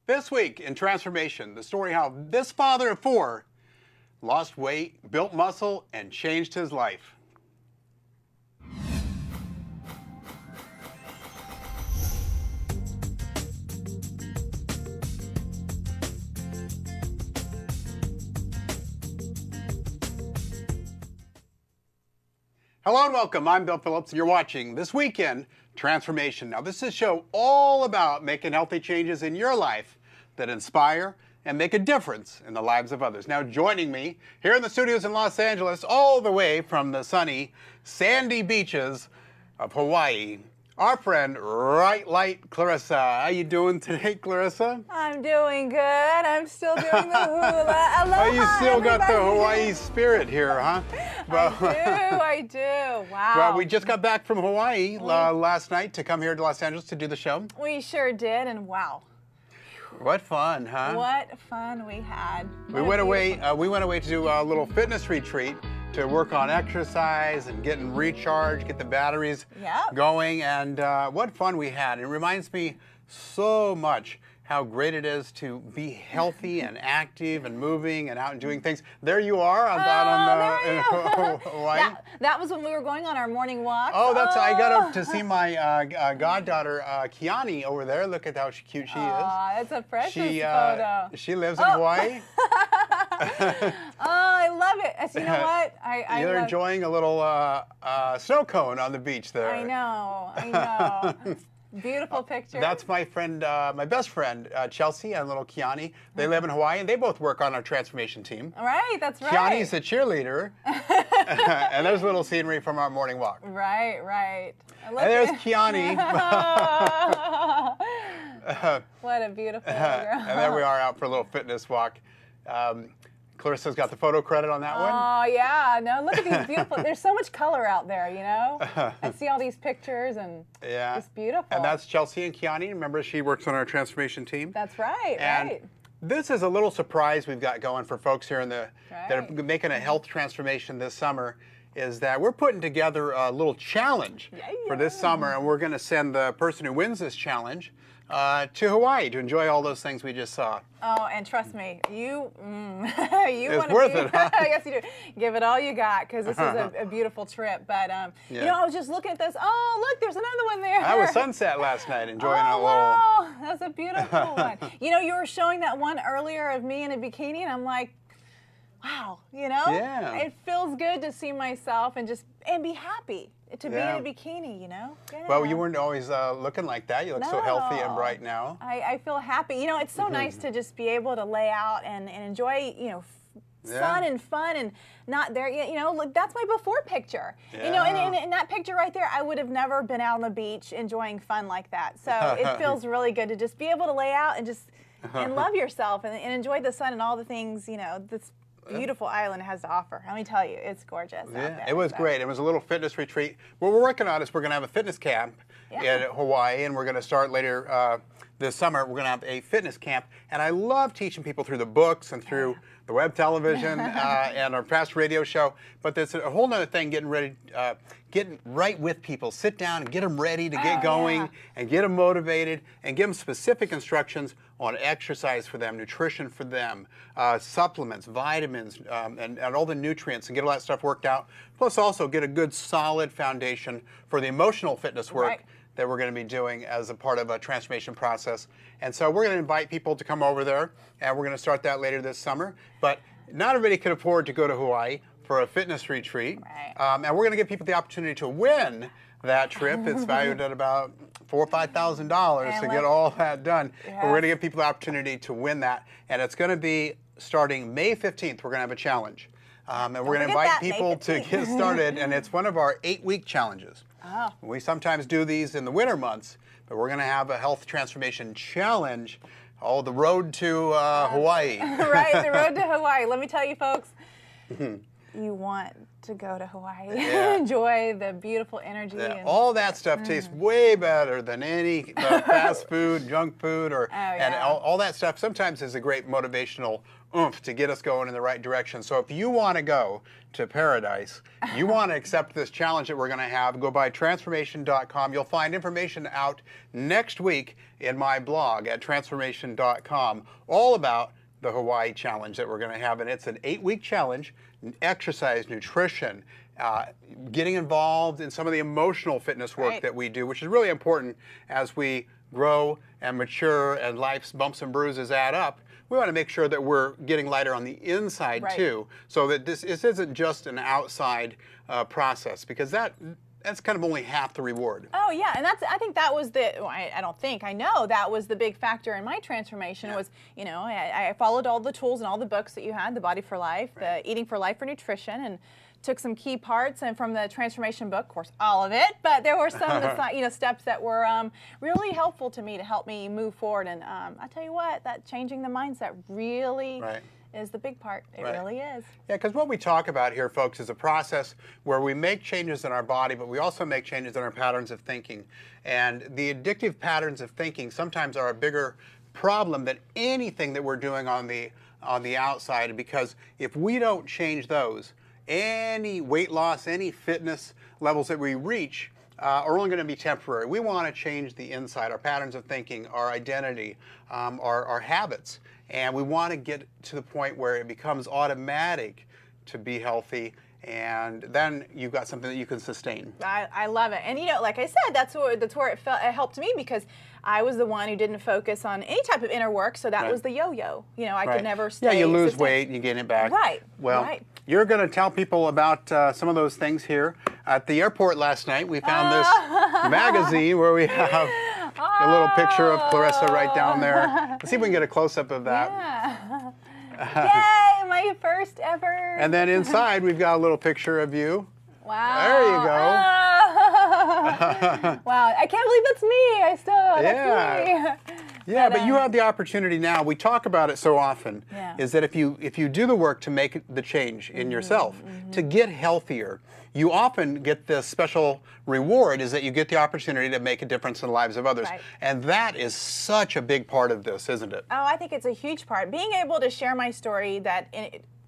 This week in Transformation, the story how this father of four lost weight, built muscle, and changed his life. Hello and welcome. I'm Bill Phillips, and you're watching This Weekend Transformation. Now, this is a show all about making healthy changes in your life that inspire and make a difference in the lives of others. Now, joining me here in the studios in Los Angeles, all the way from the sunny, sandy beaches of Hawaii, our friend Right Light Clarissa. How you doing today, Clarissa? I'm doing good. I'm still doing the hula. Aloha, oh, you still got the everybody. Hawaii spirit here, huh? Well, I do. Wow. Well, we just got back from Hawaii last night to come here to Los Angeles to do the show. We sure did, and wow. What fun, huh? What fun we had. We went away to do a little fitness retreat to work on exercise and getting recharged, get the batteries going, and what fun we had. It reminds me so much how great it is to be healthy and active and moving and out and doing things. There you are, in Hawaii. That was when we were going on our morning walk. Oh, I got up to see my goddaughter, Kiani, over there. Look at how cute she is. That's a precious photo. She lives in Hawaii. I love it. So you know what? You're enjoying a little snow cone on the beach there. I know. Beautiful picture. That's my friend, my best friend, Chelsea and little Kiani. They live in Hawaii, and they both work on our transformation team. All right, that's right. Kiani's the cheerleader, and there's a little scenery from our morning walk. Right. And there's Kiani. What a beautiful girl. And there we are out for a little fitness walk. Clarissa's got the photo credit on that one. Oh, yeah. No, look at these beautiful. There's so much color out there, you know? I see all these pictures, and it's beautiful. And that's Chelsea and Kiani. Remember, she works on our transformation team. That's right, and this is a little surprise we've got going for folks here that are making a health transformation this summer, is that we're putting together a little challenge for this summer, and we're going to send the person who wins this challenge to Hawaii to enjoy all those things we just saw. Oh, and trust me, you it's worth it, huh? Yes, you do. Give it all you got, because this is a beautiful trip. But, you know, I was just looking at this. Oh, look, there's another one there. I was sunset last night, enjoying a little. Wow, that's a beautiful one. You know, you were showing that one earlier of me in a bikini, and I'm like, wow, you know? Yeah. It feels good to see myself and be happy to be in a bikini, you know? Yeah. Well, you weren't always looking like that. You look so healthy and bright now. I feel happy. You know, it's so nice to just be able to lay out and enjoy, you know, sun and fun and not there. You know, look, that's my before picture. You know, and in that picture right there, I would have never been out on the beach enjoying fun like that. So it feels really good to just be able to lay out and just and love yourself and enjoy the sun and all the things, you know, this beautiful island has to offer. Let me tell you, it's gorgeous out there. It was great. It was a little fitness retreat. What we're working on is we're going to have a fitness camp in Hawaii, and we're going to start later this summer. We're going to have a fitness camp, and I love teaching people through the books and through the web television and our past radio show. But there's a whole nother thing, getting right with people. Sit down and get them ready to get going and get them motivated and give them specific instructions on exercise for them, nutrition for them, supplements, vitamins, and all the nutrients, and get all that stuff worked out. Plus also get a good solid foundation for the emotional fitness work that we're going to be doing as a part of a transformation process. And so we're going to invite people to come over there, and we're going to start that later this summer. But not everybody can afford to go to Hawaii for a fitness retreat. And we're going to give people the opportunity to win that trip. It's valued at about $4,000 or $5,000 to get all that done. But we're going to give people the opportunity to win that. And it's going to be starting May 15th. We're going to have a challenge. And we're going to invite people to get started. And it's one of our 8-week challenges. We sometimes do these in the winter months, but we're going to have a health transformation challenge. Oh, the road to Hawaii. Right, the road to Hawaii. Let me tell you, folks, you want to go to Hawaii. Yeah. Enjoy the beautiful energy. Yeah, And all that stuff tastes way better than any fast food, junk food, or and all that stuff. Sometimes is a great motivational oomph to get us going in the right direction. So if you want to go to paradise, you want to accept this challenge that we're going to have, go by transformation.com. You'll find information out next week in my blog at transformation.com, all about the Hawaii challenge that we're going to have. And it's an 8-week challenge: exercise, nutrition, getting involved in some of the emotional fitness work that we do, which is really important as we grow and mature and life's bumps and bruises add up. We want to make sure that we're getting lighter on the inside too, so that this isn't just an outside process, because that's kind of only half the reward. Oh yeah, and I think that was I know that was the big factor in my transformation. Was, you know, I followed all the tools and all the books that you had, the Body for Life, the Eating for Life for Nutrition, and took some key parts and from the transformation book, of course, all of it, but there were some steps that were really helpful to me to help me move forward. And I tell you what, that changing the mindset really is the big part. It really is. Yeah, because what we talk about here, folks, is a process where we make changes in our body, but we also make changes in our patterns of thinking. And the addictive patterns of thinking sometimes are a bigger problem than anything that we're doing on the outside, because if we don't change those, any weight loss, any fitness levels that we reach are only going to be temporary. We want to change the inside, our patterns of thinking, our identity, our habits. And we want to get to the point where it becomes automatic to be healthy, and then you've got something that you can sustain. I love it. And, you know, like I said, that's where it helped me, because I was the one who didn't focus on any type of inner work, so that was the yo-yo. You know, I could never stay. Yeah, you lose weight, you gain it back. Well, you're going to tell people about some of those things here. At the airport last night, we found this magazine where we have a little picture of Clarissa right down there. Let's see if we can get a close-up of that. Yay, my first ever. And then inside, we've got a little picture of you. Wow. There you go. Wow, I can't believe that's me. That's me. Yeah, but you have the opportunity now. We talk about it so often, is that if you do the work to make the change in yourself, to get healthier, you often get this special reward, is that you get the opportunity to make a difference in the lives of others. And that is such a big part of this, isn't it? Oh, I think it's a huge part. Being able to share my story, that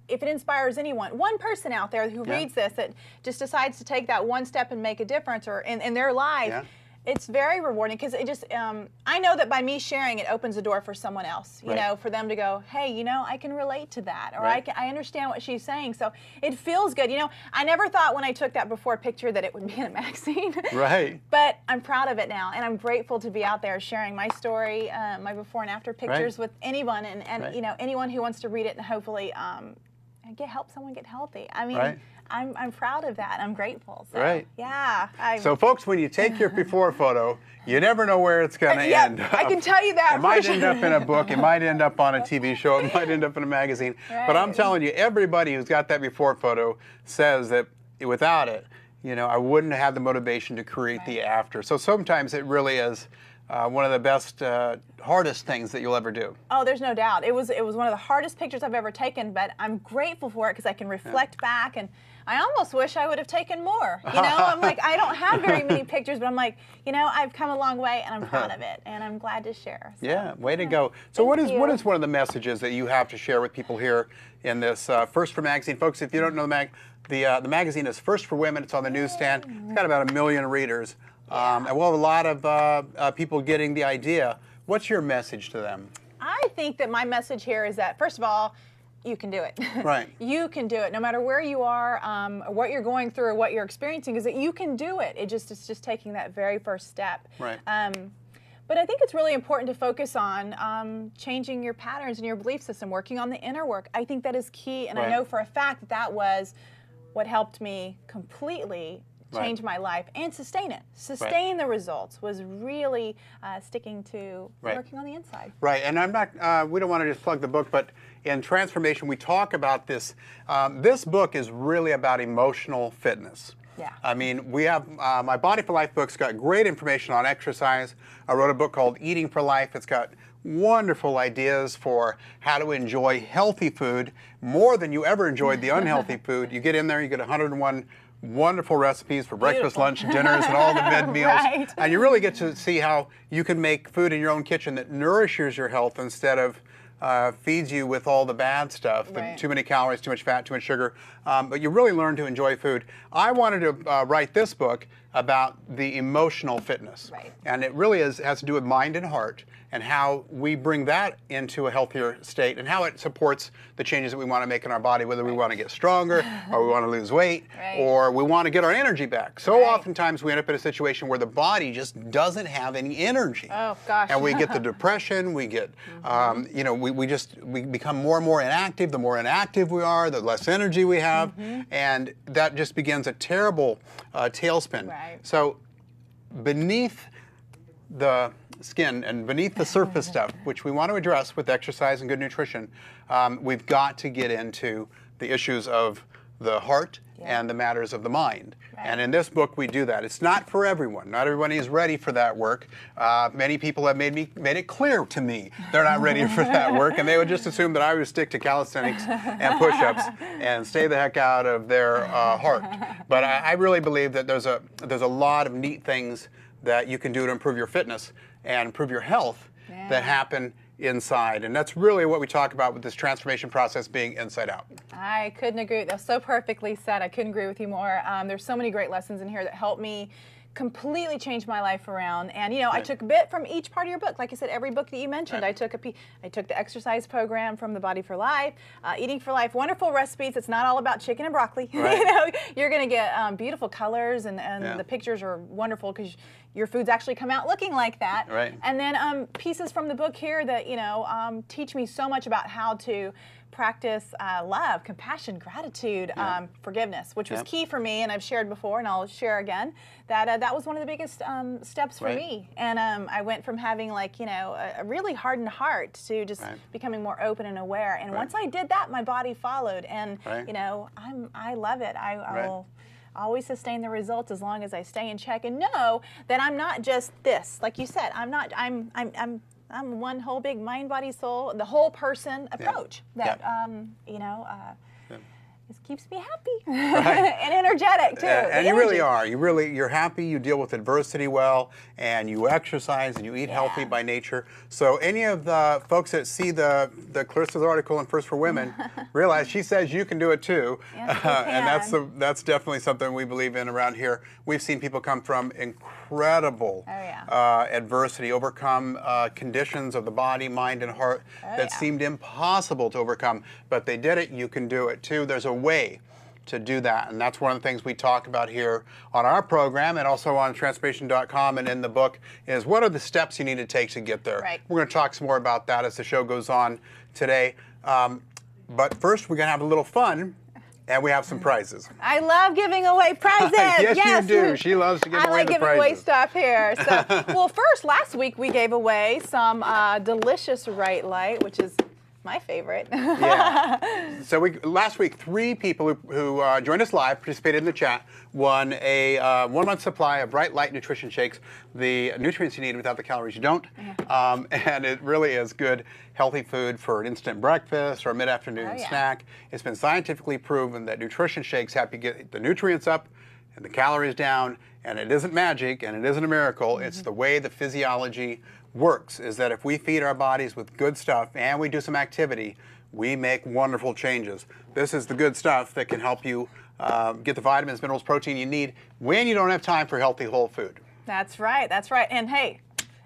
if it inspires anyone, one person out there who reads this that just decides to take that one step and make a difference or in their life, it's very rewarding, because it just, I know that by me sharing, it opens the door for someone else, you know, for them to go, hey, you know, I can relate to that, or I understand what she's saying. So it feels good. You know, I never thought when I took that before picture that it would be in a magazine. But I'm proud of it now, and I'm grateful to be out there sharing my story, my before and after pictures with anyone, and you know, anyone who wants to read it and hopefully help someone get healthy. I mean, I'm proud of that. I'm grateful. So, yeah. So, folks, when you take your before photo, you never know where it's going to end up. I can tell you that. It might end up in a book. It might end up on a TV show. It might end up in a magazine. But I'm telling you, everybody who's got that before photo says that without it, you know, I wouldn't have the motivation to create the after. So sometimes it really is one of the best, hardest things that you'll ever do. Oh, there's no doubt. It was one of the hardest pictures I've ever taken, but I'm grateful for it, because I can reflect back, and I almost wish I would have taken more. You know, I'm like, I don't have very many pictures, but I'm like, you know, I've come a long way, and I'm proud of it, and I'm glad to share. So, yeah, way to go. So what is one of the messages that you have to share with people here in this First for Magazine? Folks, if you don't know the magazine is First for Women. It's on the newsstand. It's got about 1 million readers. And we'll have a lot of people getting the idea. What's your message to them? I think that my message here is that, first of all, you can do it. You can do it, no matter where you are, what you're going through, or what you're experiencing, is that you can do it. It's just taking that very first step. But I think it's really important to focus on changing your patterns and your belief system, working on the inner work. I think that is key, and I know for a fact that that was what helped me completely change my life and sustain it. Sustain the results was really sticking to working on the inside. And I'm not, we don't want to just plug the book, but in Transformation we talk about this. This book is really about emotional fitness. I mean, we have, my Body for Life book's got great information on exercise. I wrote a book called Eating for Life. It's got wonderful ideas for how to enjoy healthy food more than you ever enjoyed the unhealthy food. You get in there, you get 101 wonderful recipes for breakfast, lunch, dinners, and all the mid meals. Right. And you really get to see how you can make food in your own kitchen that nourishes your health instead of feeds you with all the bad stuff, Right. too many calories, too much fat, too much sugar. But you really learn to enjoy food. I wanted to write this book about the emotional fitness. Right. And it really has to do with mind and heart and how we bring that into a healthier state and how it supports the changes that we want to make in our body, whether we want to get stronger or we want to lose weight Right. or we want to get our energy back. So Right. oftentimes we end up in a situation where the body just doesn't have any energy. Oh, gosh. And we get the depression, we get, you know, we become more and more inactive. The more inactive we are, the less energy we have. And that just begins a terrible tailspin. Right. So beneath the skin and beneath the surface stuff, which we want to address with exercise and good nutrition, we've got to get into the issues of the heart and the matters of the mind. Right. And in this book, we do that. It's not for everyone. Not everybody is ready for that work. Many people have made it clear to me they're not ready for that work, and they would just assume that I would stick to calisthenics and push-ups and stay the heck out of their heart. But I really believe that there's a lot of neat things that you can do to improve your fitness and improve your health that happen inside. And that's really what we talk about with this transformation process being inside out. I couldn't agree. That's so perfectly said. I couldn't agree with you more. There's so many great lessons in here that help me completely change my life around. And you know, I took a bit from each part of your book. Like I said, every book that you mentioned, I took the exercise program from the Body for Life, Eating for Life, wonderful recipes. It's not all about chicken and broccoli. Right. You know, you're going to get beautiful colors, and the pictures are wonderful because your foods actually come out looking like that. Right. And then pieces from the book here that teach me so much about how to practice love, compassion, gratitude, forgiveness, which was key for me, and I've shared before, and I'll share again, that that was one of the biggest steps for me. And I went from having a really hardened heart to just becoming more open and aware. And once I did that, my body followed, and I love it. I will always sustain the results as long as I stay in check and know that I'm not just this. Like you said, I'm one whole big mind, body, soul, the whole person approach that it keeps me happy and energetic too. And you really are. You're happy. You deal with adversity well, and you exercise and you eat healthy by nature. So any of the folks that see the Clarissa's article in First for Women realize she says you can do it too. Yes, we can. And that's definitely something we believe in around here. We've seen people come from incredible adversity, overcome conditions of the body, mind, and heart that seemed impossible to overcome, but they did it. You can do it too. There's a way to do that, and that's one of the things we talk about here on our program and also on transformation.com and in the book is what are the steps you need to take to get there. Right. We're going to talk some more about that as the show goes on today, but first we're going to have a little fun. And we have some prizes. I love giving away prizes. Yes, you do. She loves to give away the prizes. I like giving away stuff here. So, well, first, last week we gave away some delicious Right Light, which is my favorite. Yeah. So last week, 3 people who joined us live, participated in the chat, won a 1-month supply of Right Light nutrition shakes, the nutrients you need without the calories you don't. And it really is good, healthy food for an instant breakfast or a mid-afternoon snack. It's been scientifically proven that nutrition shakes help you get the nutrients up and the calories down, and it isn't magic and it isn't a miracle. It's the way the physiology works, is that if we feed our bodies with good stuff and we do some activity, we make wonderful changes. This is the good stuff that can help you get the vitamins, minerals, protein you need when you don't have time for healthy whole food. That's right. That's right. And hey,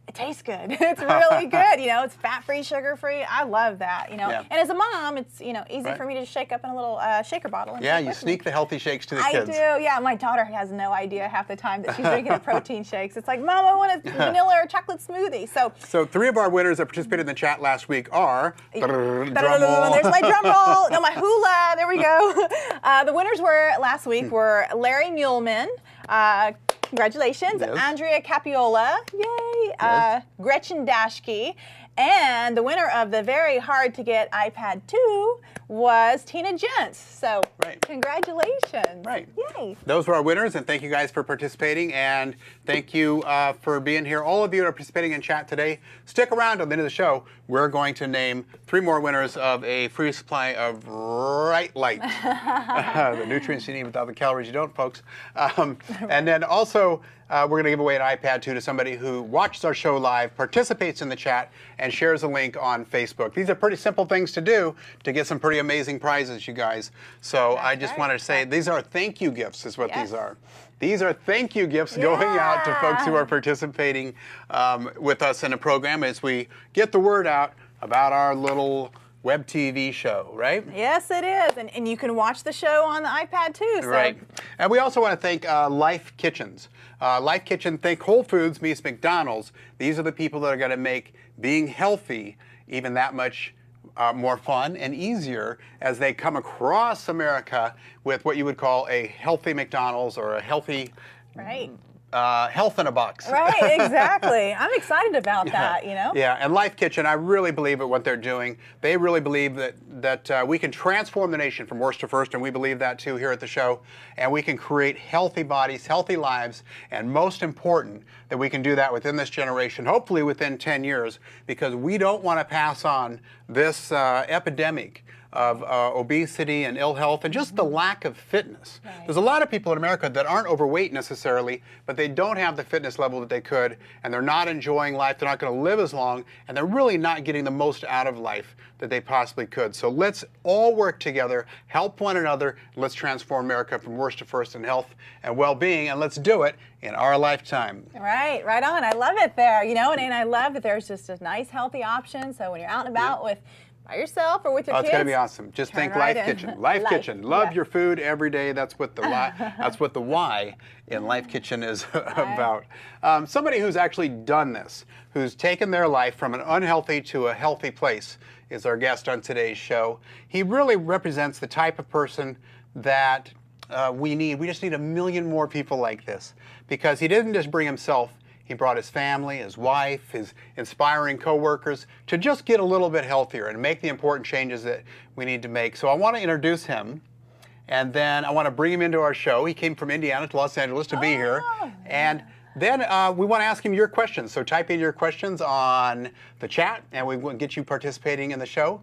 it tastes good. It's really good. It's fat-free, sugar-free. I love that. And as a mom, it's easy for me to shake up in a little shaker bottle. And you sneak the healthy shakes to the kids. I do. Yeah, my daughter has no idea half the time that she's drinking the protein shakes. It's like, Mom, I want a vanilla or chocolate smoothie. So 3 of our winners that participated in the chat last week are there's my drum roll. No, my hula. There we go. The winners last week were Larry Muehlman. Congratulations. Yes. Andrea Capiola. Yay. Yes. Gretchen Dashke. And the winner of the very hard to get iPad 2 was Tina Gents. So congratulations. Right. Yay. Those were our winners, and thank you guys for participating, and thank you for being here. All of you that are participating in chat today, stick around till the end of the show. We're going to name 3 more winners of a free supply of Right Light. The nutrients you need without the calories you don't, folks. And then also, we're going to give away an iPad 2 to somebody who watches our show live, participates in the chat, and shares a link on Facebook. These are pretty simple things to do to get some pretty amazing prizes, you guys. So I just wanted to say these are thank you gifts is what these are. These are thank you gifts going out to folks who are participating with us in a program as we get the word out about our little web TV show, right? Yes, it is. And you can watch the show on the iPad too. So. Right. And we also want to thank Life Kitchens. Life Kitchen, thank Whole Foods meets McDonald's. These are the people that are going to make being healthy even that much more fun and easier as they come across America with what you would call a healthy McDonald's or a healthy health in a box. Right, exactly. I'm excited about that, you know? Yeah, and Life Kitchen, I really believe in what they're doing. They really believe that we can transform the nation from worst to first, and we believe that too here at the show. And we can create healthy bodies, healthy lives, and most important, that we can do that within this generation, hopefully within 10 years, because we don't want to pass on this epidemic of obesity and ill health and just the lack of fitness. There's a lot of people in America that aren't overweight necessarily, but they don't have the fitness level that they could, and they're not enjoying life, they're not going to live as long, and they're really not getting the most out of life that they possibly could. So let's all work together, help one another, let's transform America from worst to first in health and well-being, and let's do it in our lifetime. Right, right on. I love it there, you know, and I love that there's just a nice, healthy option. So when you're out and about by yourself or with your kids. It's going to be awesome. Just think Life Kitchen. Life Kitchen. Love your food every day. That's what the why in Life Kitchen is about. Somebody who's actually done this, who's taken their life from an unhealthy to a healthy place, is our guest on today's show. He really represents the type of person that we need. We just need 1 million more people like this, because he didn't just bring himself. He brought his family, his wife, his inspiring coworkers to just get a little bit healthier and make the important changes that we need to make. So I want to introduce him, and then I want to bring him into our show. He came from Indiana to Los Angeles to be here. And then we want to ask him your questions. So type in your questions on the chat, and we will get you participating in the show.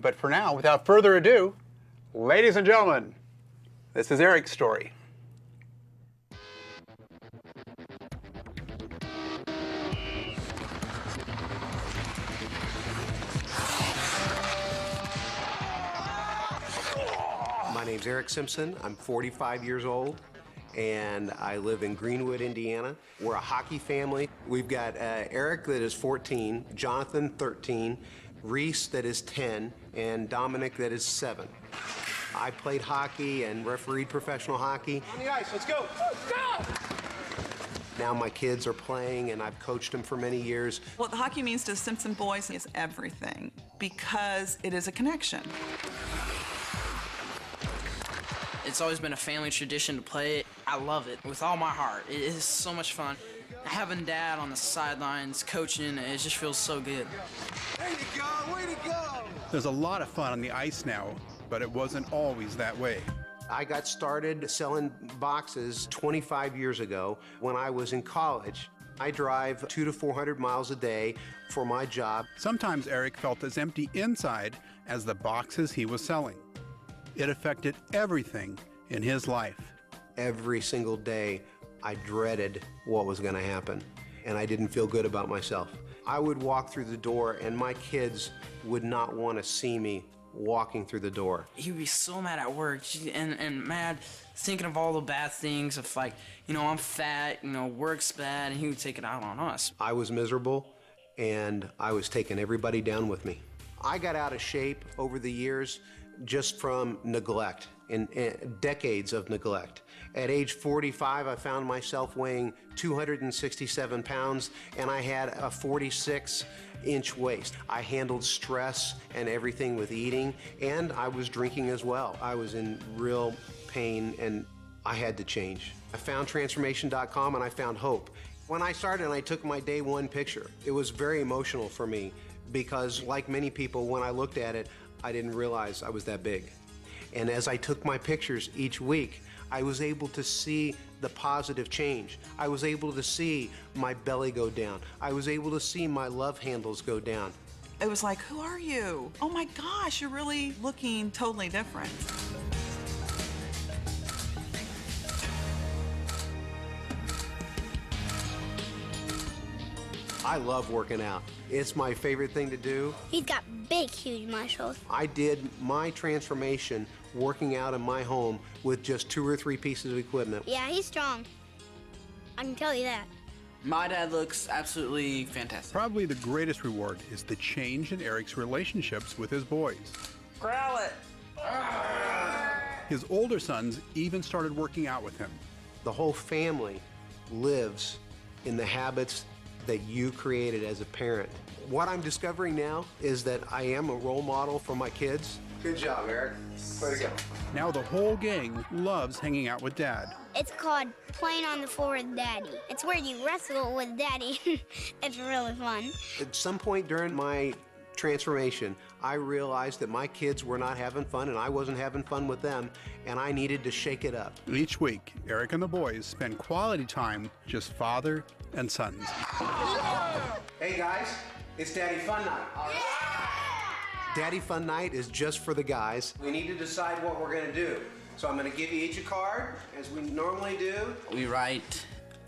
But for now, without further ado, ladies and gentlemen, this is Eric's story. My name's Eric Simpson. I'm 45 years old, and I live in Greenwood, Indiana. We're a hockey family. We've got Eric that is 14, Jonathan 13, Reese that is 10, and Dominic that is 7. I played hockey and refereed professional hockey. On the ice, let's go! Go! Now my kids are playing, and I've coached them for many years. What the hockey means to Simpson boys is everything, because it is a connection. It's always been a family tradition to play it. I love it with all my heart. It is so much fun. Having Dad on the sidelines coaching, it just feels so good. Way to go! Way to go! There's a lot of fun on the ice now, but it wasn't always that way. I got started selling boxes 25 years ago when I was in college. I drive 200 to 400 miles a day for my job. Sometimes Eric felt as empty inside as the boxes he was selling. It affected everything in his life. Every single day, I dreaded what was going to happen, and I didn't feel good about myself. I would walk through the door, and my kids would not want to see me walking through the door. He would be so mad at work and mad, thinking of all the bad things of, like, you know, I'm fat, you know, work's bad, and he would take it out on us. I was miserable, and I was taking everybody down with me. I got out of shape over the years just from neglect, and decades of neglect. At age 45, I found myself weighing 267 pounds, and I had a 46-inch waist. I handled stress and everything with eating, and I was drinking as well. I was in real pain, and I had to change. I found transformation.com, and I found hope. When I started and I took my day one picture, it was very emotional for me because like many people, when I looked at it, I didn't realize I was that big. And as I took my pictures each week, I was able to see the positive change. I was able to see my belly go down. I was able to see my love handles go down. It was like, who are you? Oh my gosh, you're really looking totally different. I love working out. It's my favorite thing to do. He's got big, huge muscles. I did my transformation working out in my home with just 2 or 3 pieces of equipment. Yeah, he's strong. I can tell you that. My dad looks absolutely fantastic. Probably the greatest reward is the change in Eric's relationships with his boys. Growl it. His older sons even started working out with him. The whole family lives in the habits that you created as a parent. What I'm discovering now is that I am a role model for my kids. Good job, Eric. Way to go. Now the whole gang loves hanging out with Dad. It's called playing on the floor with Daddy. It's where you wrestle with Daddy. It's really fun. At some point during my transformation, I realized that my kids were not having fun and I wasn't having fun with them, and I needed to shake it up. Each week, Eric and the boys spend quality time, just father and sons. Hey guys, it's Daddy Fun Night. Daddy Fun Night is just for the guys. We need to decide what we're gonna do. So I'm gonna give you each a card, as we normally do. We write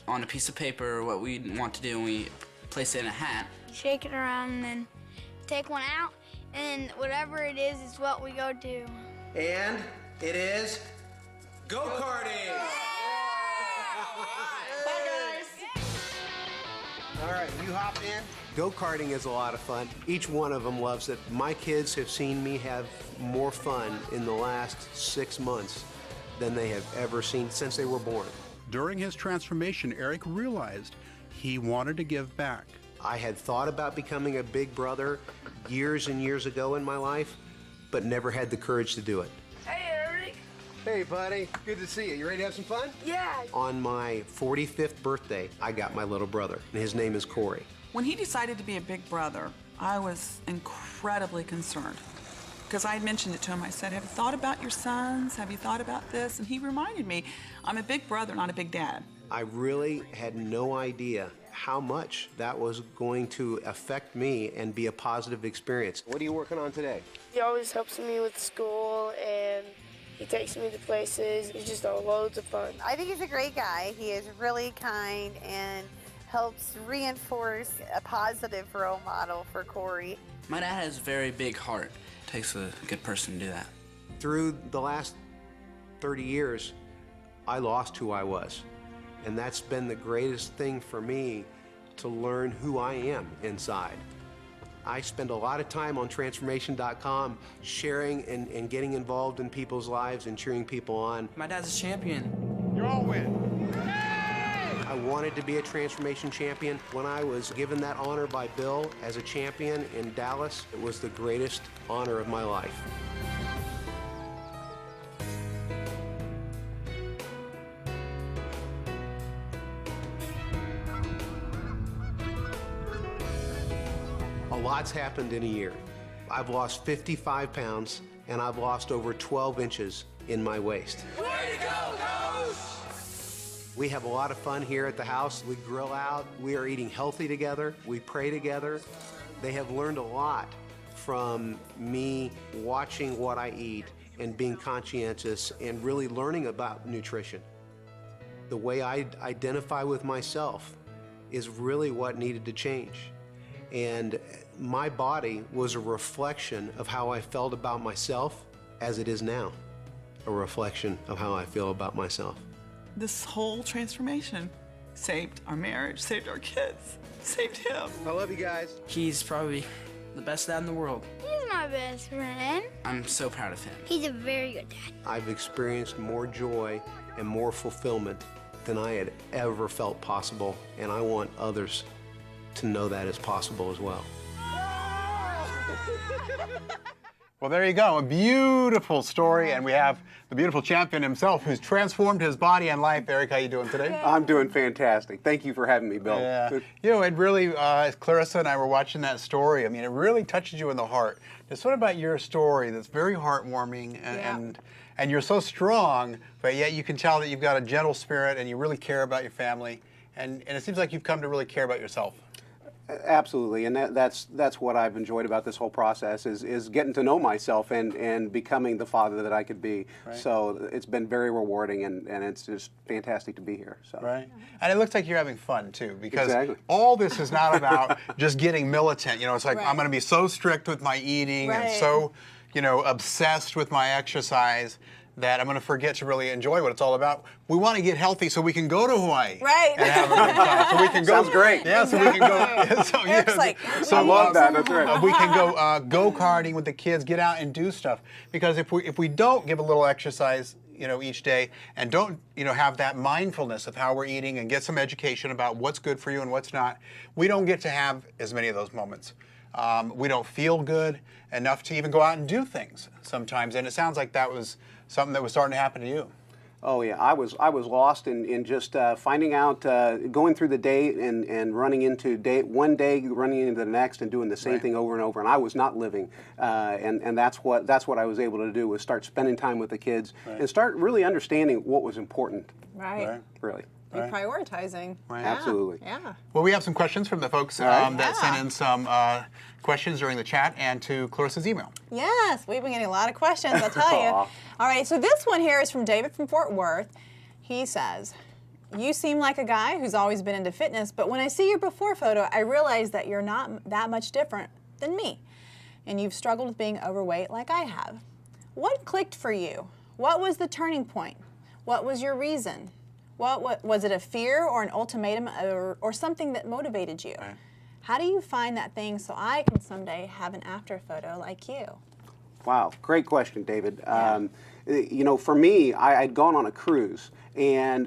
on a piece of paper what we want to do, and we place it in a hat. Shake it around and then take one out, and whatever it is what we go do. And it is go-karting! All right, you hop in. Go-karting is a lot of fun. Each one of them loves it. My kids have seen me have more fun in the last 6 months than they have ever seen since they were born. During his transformation, Eric realized he wanted to give back. I had thought about becoming a big brother years and years ago in my life, but never had the courage to do it. Hey, Eric. Hey, buddy. Good to see you. You ready to have some fun? Yeah. On my 45th birthday, I got my little brother, and his name is Corey. When he decided to be a big brother, I was incredibly concerned because I had mentioned it to him. I said, have you thought about your sons? Have you thought about this? And he reminded me, I'm a big brother, not a big dad. I really had no idea how much that was going to affect me and be a positive experience. What are you working on today? He always helps me with school, and he takes me to places. He's just loads of fun. I think he's a great guy. He is really kind and helps reinforce a positive role model for Corey. My dad has a very big heart. It takes a good person to do that. Through the last 30 years, I lost who I was. And that's been the greatest thing for me, to learn who I am inside. I spend a lot of time on transformation.com sharing and getting involved in people's lives and cheering people on. My dad's a champion. You all win. I wanted to be a transformation champion. When I was given that honor by Bill as a champion in Dallas, it was the greatest honor of my life. A lot's happened in a year. I've lost 55 pounds, and I've lost over 12 inches in my waist. Way to go, Coach! We have a lot of fun here at the house. We grill out. We are eating healthy together. We pray together. They have learned a lot from me watching what I eat and being conscientious and really learning about nutrition. The way I identify with myself is really what needed to change. And my body was a reflection of how I felt about myself, as it is now, a reflection of how I feel about myself. This whole transformation saved our marriage, saved our kids, saved him. I love you guys. He's probably the best dad in the world. He's my best friend. I'm so proud of him. He's a very good dad. I've experienced more joy and more fulfillment than I had ever felt possible, and I want others to know that is possible as well. Well, there you go. A beautiful story, and we have the beautiful champion himself who's transformed his body and life. Eric, how you doing today? I'm doing fantastic. Thank you for having me, Bill. Yeah. You know, it really, as Clarissa and I were watching that story, I mean, it really touches you in the heart. There's something about your story that's very heartwarming, and you're so strong, but yet you can tell that you've got a gentle spirit and you really care about your family, and it seems like you've come to really care about yourself. Absolutely, and that's what I've enjoyed about this whole process is getting to know myself and becoming the father that I could be. Right. So it's been very rewarding, and it's just fantastic to be here. So. Right, and it looks like you're having fun too, because all this is not about just getting militant. You know, it's like I'm going to be so strict with my eating and so, you know, obsessed with my exercise that I'm going to forget to really enjoy what it's all about. We want to get healthy so we can go to Hawaii and have a good time. So we can go. Sounds great. Yeah, so we can go. Eric's like, so I love that. That's right. We can go karting with the kids, get out and do stuff. Because if we don't give a little exercise, you know, each day, and don't, you know, have that mindfulness of how we're eating and get some education about what's good for you and what's not, we don't get to have as many of those moments. We don't feel good enough to even go out and do things sometimes. And it sounds like that was something that was starting to happen to you. Oh yeah, I was lost in just finding out, going through the day and running into one day running into the next and doing the same thing over and over, and I was not living, and that's what I was able to do, was start spending time with the kids and start really understanding what was important. Really. Reprioritizing. Absolutely. Yeah. Well, we have some questions from the folks that sent in some questions during the chat and to Clarissa's email. Yes, we've been getting a lot of questions, I'll tell you. All right, so this one here is from David from Fort Worth. He says, you seem like a guy who's always been into fitness, but when I see your before photo, I realize that you're not that much different than me, and you've struggled with being overweight like I have. What clicked for you? What was the turning point? What was your reason? What was it, a fear or an ultimatum or something that motivated you? How do you find that thing so I can someday have an after photo like you? Wow, great question, David. You know, for me, I'd gone on a cruise, and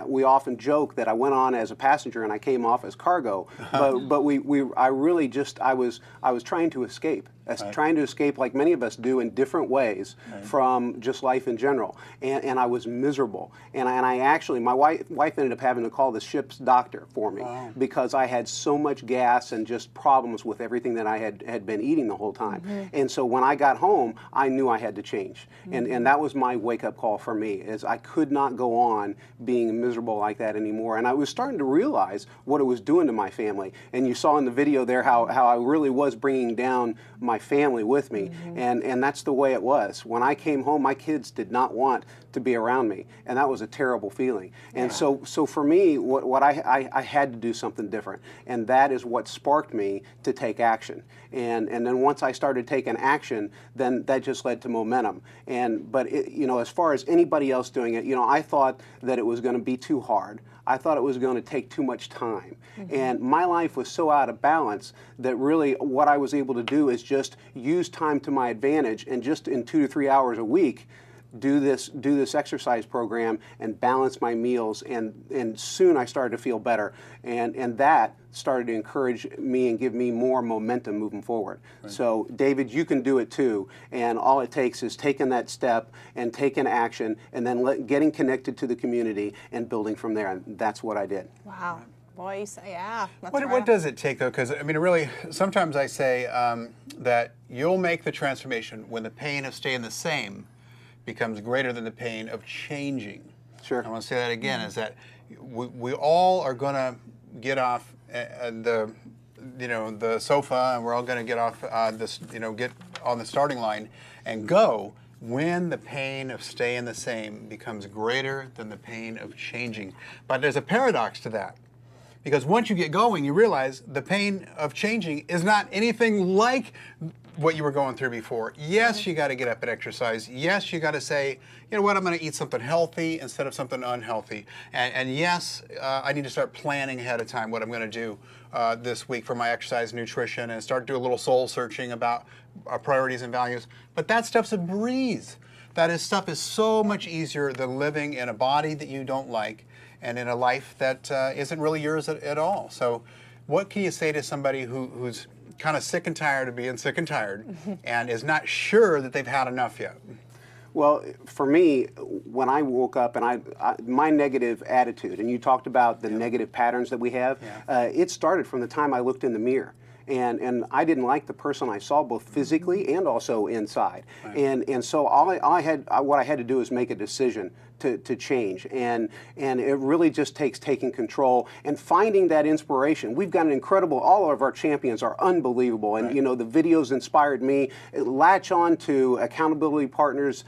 we often joke that I went on as a passenger and I came off as cargo. But I really just I was trying to escape. Trying to escape, like many of us do, in different ways from just life in general, and I was miserable. And I actually, my wife ended up having to call the ship's doctor for me because I had so much gas and just problems with everything that I had been eating the whole time. And so when I got home, I knew I had to change, and that was my wake-up call for me. Is I could not go on being miserable like that anymore, and I was starting to realize what it was doing to my family. And you saw in the video there how I really was bringing down my family with me, and that's the way it was. When I came home, my kids did not want to be around me, and that was a terrible feeling. And so for me, what I had to do something different, and that is what sparked me to take action. And then once I started taking action, then that just led to momentum. But you know, as far as anybody else doing it, you know, I thought that it was going to be too hard. I thought it was going to take too much time. And my life was so out of balance that really what I was able to do is just use time to my advantage, and just in 2 to 3 hours a week do this exercise program and balance my meals, and soon I started to feel better, and that started to encourage me and give me more momentum moving forward. So David, you can do it too, and all it takes is taking that step and taking action, and then getting connected to the community and building from there, and that's what I did. Wow. Boy, you say, yeah. What does it take, though? Because, I mean, really, sometimes I say that you'll make the transformation when the pain of staying the same becomes greater than the pain of changing. Sure. I want to say that again, is that we all are going to get off the sofa, and we're all going to get off get on the starting line and go when the pain of staying the same becomes greater than the pain of changing. But there's a paradox to that. Because once you get going, you realize the pain of changing is not anything like what you were going through before. Yes, you got to get up and exercise. Yes, you got to say, you know what, I'm going to eat something healthy instead of something unhealthy. And yes, I need to start planning ahead of time what I'm going to do this week for my exercise, nutrition, and start to do a little soul searching about our priorities and values. But that stuff's a breeze. Stuff is so much easier than living in a body that you don't like and in a life that isn't really yours at all. So what can you say to somebody who's kind of sick and tired of being sick and tired and is not sure that they've had enough yet? Well, for me, when I woke up and my negative attitude, and you talked about the negative patterns that we have, it started from the time I looked in the mirror. And I didn't like the person I saw, both physically and also inside. Right. And so what I had to do is make a decision to change, and it really just takes taking control and finding that inspiration. We've got an incredible, all of our champions are unbelievable, and you know, the videos inspired me. Latch on to accountability partners,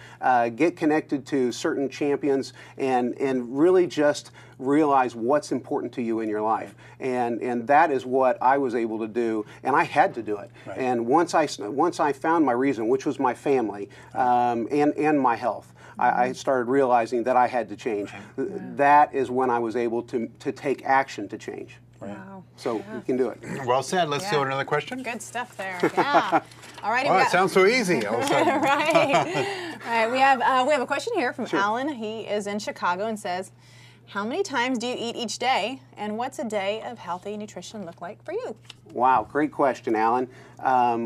get connected to certain champions, and really just realize what's important to you in your life, and that is what I was able to do, and I had to do it. Right. And once I found my reason, which was my family, and my health, I started realizing that I had to change. That is when I was able to take action to change. Wow. So you can do it. Well said. Let's do another question. Good stuff there. Yeah. All righty. Oh, it sounds so easy all of a sudden. Right. All right. We have a question here from Alan. He is in Chicago and says, how many times do you eat each day, and what's a day of healthy nutrition look like for you? Wow, great question, Alan.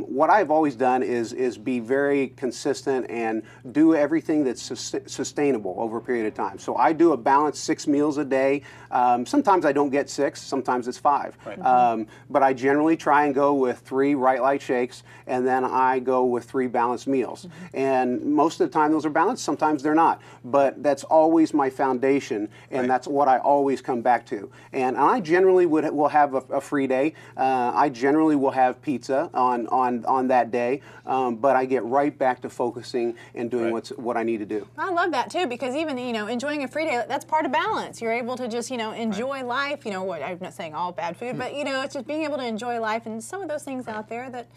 What I've always done is be very consistent and do everything that's sustainable over a period of time. So I do a balanced 6 meals a day. Sometimes I don't get 6, sometimes it's 5. Right. But I generally try and go with 3 Right Light shakes, and then I go with 3 balanced meals. And most of the time those are balanced, sometimes they're not. But that's always my foundation, and that's what I always come back to. And I generally will have a free day. I generally will have pizza on that day, but I get right back to focusing and doing what I need to do. I love that too, because even enjoying a free day, that's part of balance. You're able to just enjoy life. I'm not saying all bad food, but it's just being able to enjoy life, and some of those things out there that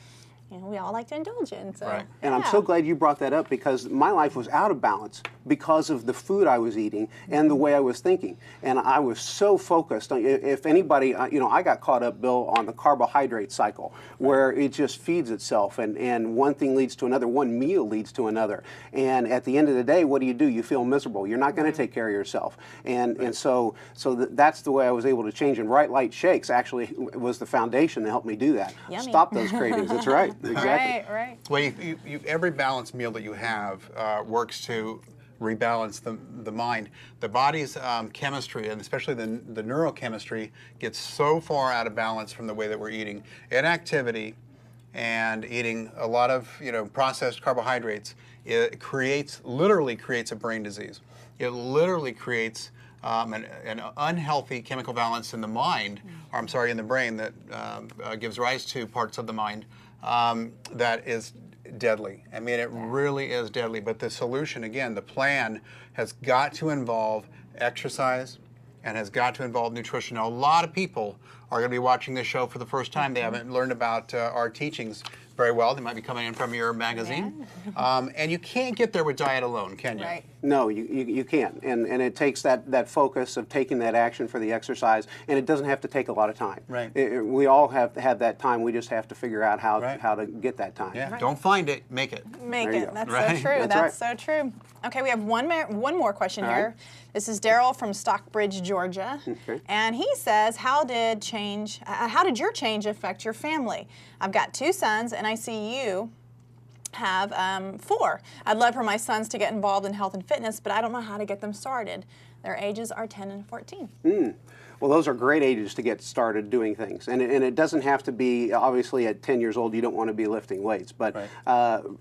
we all like to indulge in. So, And I'm so glad you brought that up, because my life was out of balance because of the food I was eating and the way I was thinking. And I was so focused. If anybody, I got caught up, Bill, on the carbohydrate cycle, where it just feeds itself, and one thing leads to another, one meal leads to another. And at the end of the day, what do? You feel miserable. You're not going to take care of yourself. And so that's the way I was able to change. And Right Light shakes actually was the foundation that helped me do that. Yummy. Stop those cravings. That's right. Exactly. Right. Well, every balanced meal that you have works to rebalance the mind. The body's chemistry, and especially the neurochemistry, gets so far out of balance from the way that we're eating. Inactivity and eating a lot of processed carbohydrates, it literally creates a brain disease. It literally creates an unhealthy chemical balance in the mind, or I'm sorry, in the brain, that gives rise to parts of the mind that is deadly. I mean, it really is deadly. But the solution, again, the plan has got to involve exercise and has got to involve nutrition. Now, a lot of people are going to be watching this show for the first time. They haven't learned about our teachings very well. They might be coming in from your magazine. And you can't get there with diet alone, can you? Right. No, you can't. And it takes that focus of taking that action for the exercise, and it doesn't have to take a lot of time. Right. We all have that time. We just have to figure out how to get that time. Yeah. Don't find it, make it. Make it. That's so true. That's so true. Okay, we have one more question here. Right. This is Daryl from Stockbridge, Georgia. Okay. And he says, how did your change affect your family? I've got 2 sons, and I see you have 4. I'd love for my sons to get involved in health and fitness, but I don't know how to get them started. Their ages are 10 and 14. Well, those are great ages to get started doing things. And it doesn't have to be, obviously, at 10 years old, you don't want to be lifting weights. But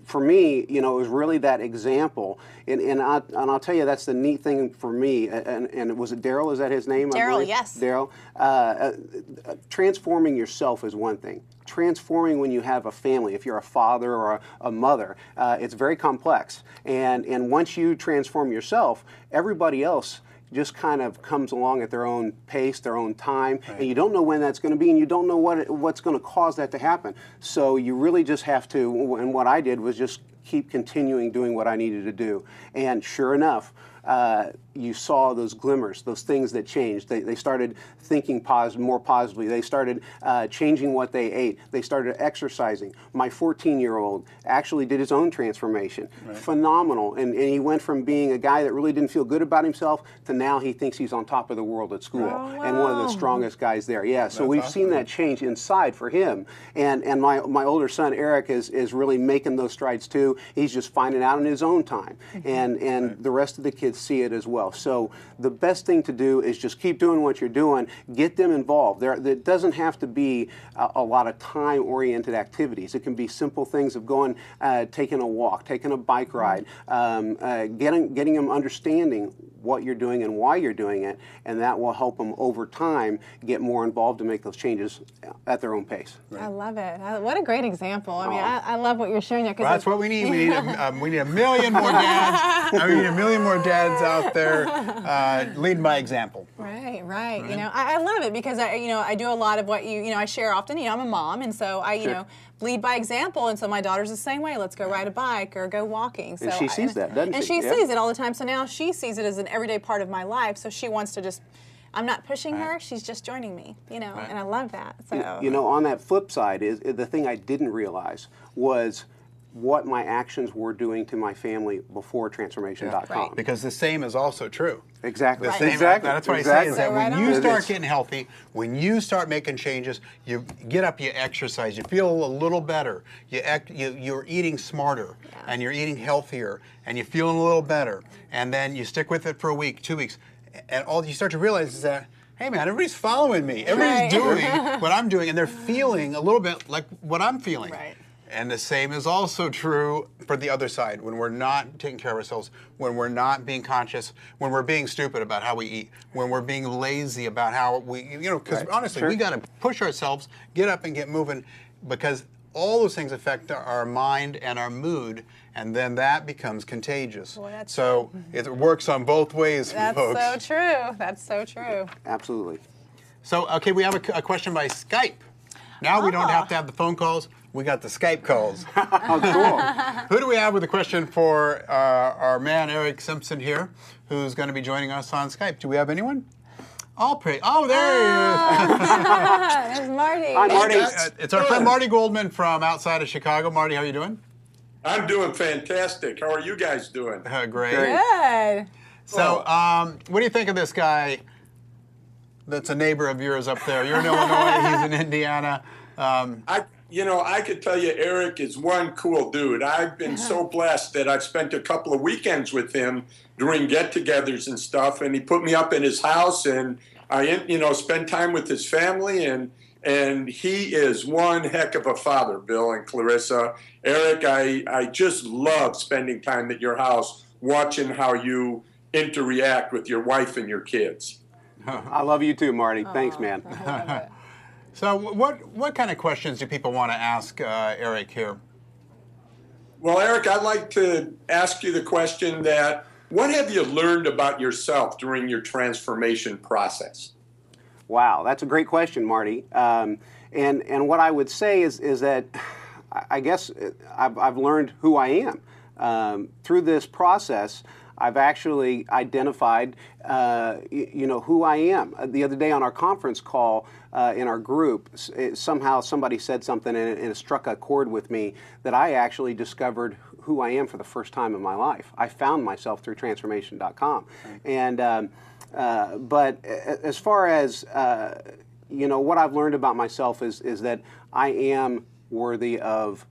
for me, it was really that example. And I'll tell you, that's the neat thing for me. And was it Daryl? Is that his name? Daryl, yes. Daryl. Transforming yourself is one thing. Transforming when you have a family, if you're a father or a mother, it's very complex. And once you transform yourself, everybody else just kind of comes along at their own pace, their own time, and you don't know when that's going to be, and you don't know what's going to cause that to happen. So you really just have to, and what I did was just keep continuing doing what I needed to do. And sure enough, you saw those glimmers, those things that changed. They started thinking more positively. They started changing what they ate. They started exercising. My 14-year-old actually did his own transformation. Right. Phenomenal. And he went from being a guy that really didn't feel good about himself to now he thinks he's on top of the world at school. Oh, wow. And one of the strongest guys there. Yeah, so we've seen that change inside for him. And my older son, Eric, is really making those strides too. He's just finding out in his own time. And the rest of the kids see it as well. So the best thing to do is just keep doing what you're doing. Get them involved. There doesn't have to be a lot of time-oriented activities. It can be simple things of going, taking a walk, taking a bike ride, getting them understanding what you're doing and why you're doing it, and that will help them over time get more involved to make those changes at their own pace. Right. I love it. What a great example. I mean, I love what you're showing. Well, that's what we need. We need a million more dads. We need a million more dads out there leading by example. Right. You know, I love it because I do a lot of what I share often. I'm a mom, and so I lead by example, and so my daughter's the same way. Let's go ride a bike or go walking. So and she sees that, doesn't she? And she sees it all the time. So now she sees it as an everyday part of my life. So she wants to just, I'm not pushing her. She's just joining me, and I love that. So on that flip side is the thing I didn't realize was what my actions were doing to my family before Transformation.com. Right. Because the same is also true. Exactly. The same, that's what I say is that when you start getting healthy, when you start making changes, you get up, you exercise, you feel a little better, you're eating smarter, and you're eating healthier, and you're feeling a little better, and then you stick with it for a week, 2 weeks, and all you start to realize is that, hey man, everybody's following me, everybody's doing what I'm doing, and they're feeling a little bit like what I'm feeling. Right. And the same is also true for the other side, when we're not taking care of ourselves, when we're not being conscious, when we're being stupid about how we eat, when we're being lazy about how we, because honestly, we got to push ourselves, get up and get moving, because all those things affect our mind and our mood, and then that becomes contagious. Boy, so it works on both ways, folks. That's so true. That's so true. Absolutely. So, okay, we have a question by Skype. Now we don't have to have the phone calls. We got the Skype calls. Cool. Who do we have with a question for our man, Eric Simpson here, who's going to be joining us on Skype? Do we have anyone? Oh, there he is. There's Marty. Hi, Marty. It's our friend Marty Goldman from outside of Chicago. Marty, how are you doing? I'm doing fantastic. How are you guys doing? Great. Good. So, what do you think of this guy that's a neighbor of yours up there? You're in Illinois, he's in Indiana. I could tell you Eric is one cool dude. I've been so blessed that I've spent a couple of weekends with him doing get-togethers and stuff, and he put me up in his house, and I, spend time with his family, and he is one heck of a father, Bill and Clarissa. Eric, I just love spending time at your house, watching how you interact with your wife and your kids. I love you too, Marty. Thanks, man. So what kind of questions do people want to ask Eric here? Well, Eric, I'd like to ask you the question that, what have you learned about yourself during your transformation process? Wow, that's a great question, Marty. And what I would say is that I guess I've learned who I am. Through this process, I've actually identified, who I am. The other day on our conference call in our group, somehow somebody said something and it struck a chord with me that I actually discovered who I am for the first time in my life. I found myself through Transformation.com. And but as far as what I've learned about myself is that I am worthy of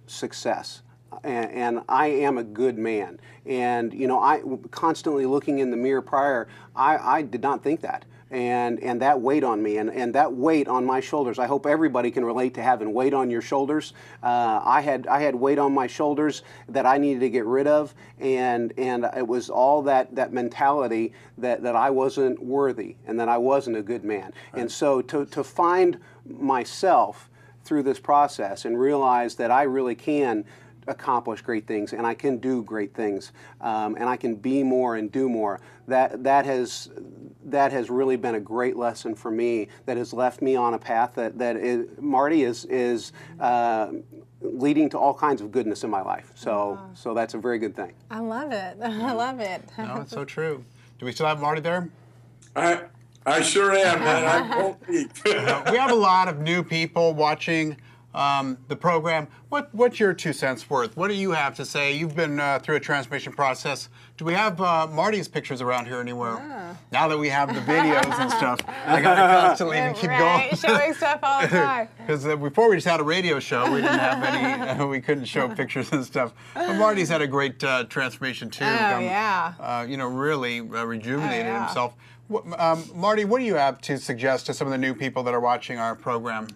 success. And I am a good man. And, I constantly looking in the mirror prior, I did not think that. And that weighed on me, and that weight on my shoulders. I hope everybody can relate to having weight on your shoulders. I had weight on my shoulders that I needed to get rid of, and it was all that mentality that I wasn't worthy and that I wasn't a good man. Right. And so to find myself through this process and realize that I really can accomplish great things, and I can do great things, and I can be more and do more. That has really been a great lesson for me. That has left me on a path that Marty is leading to all kinds of goodness in my life. So so that's a very good thing. I love it. I love it. No, it's so true. Do we still have Marty there? I sure am, man. I won't leave. We have a lot of new people watching the program. What's your 2 cents worth? What do you have to say? You've been through a transformation process. Do we have Marty's pictures around here anywhere? Yeah. Now that we have the videos and stuff, I got to constantly keep going. Showing stuff all the time. Because before we just had a radio show, we didn't have any. We couldn't show pictures and stuff. But Marty's had a great transformation too. You know, really rejuvenated himself. Marty, what do you have to suggest to some of the new people that are watching our program?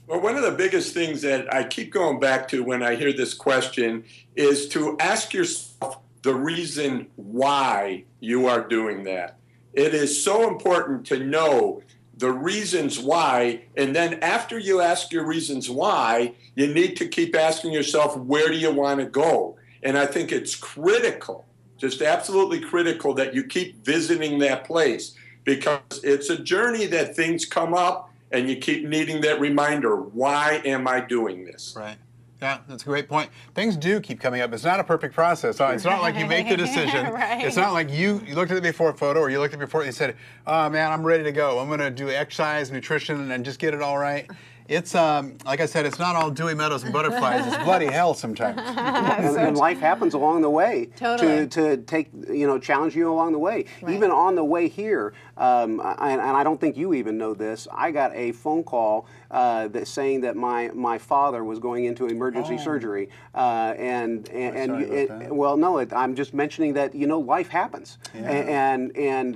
Well, one of the biggest things that I keep going back to when I hear this question is to ask yourself the reason why you are doing that. It is so important to know the reasons why, and then after you ask your reasons why, you need to keep asking yourself, where do you want to go? And I think it's critical, just absolutely critical, that you keep visiting that place, because it's a journey that things come up and you keep needing that reminder, why am I doing this? Right. Yeah, that's a great point. Things do keep coming up. It's not a perfect process. It's not like you make the decision. It's not like you looked at the before photo, or you looked at the before and you said, oh man, I'm ready to go. I'm going to do exercise, nutrition, and just get it all right. It's, like I said, it's not all dewy meadows and butterflies. It's bloody hell sometimes. And life happens along the way to take, challenge you along the way. Right. Even on the way here, and I don't think you even know this, I got a phone call saying that my father was going into emergency surgery. I'm just mentioning that, life happens. Yeah. And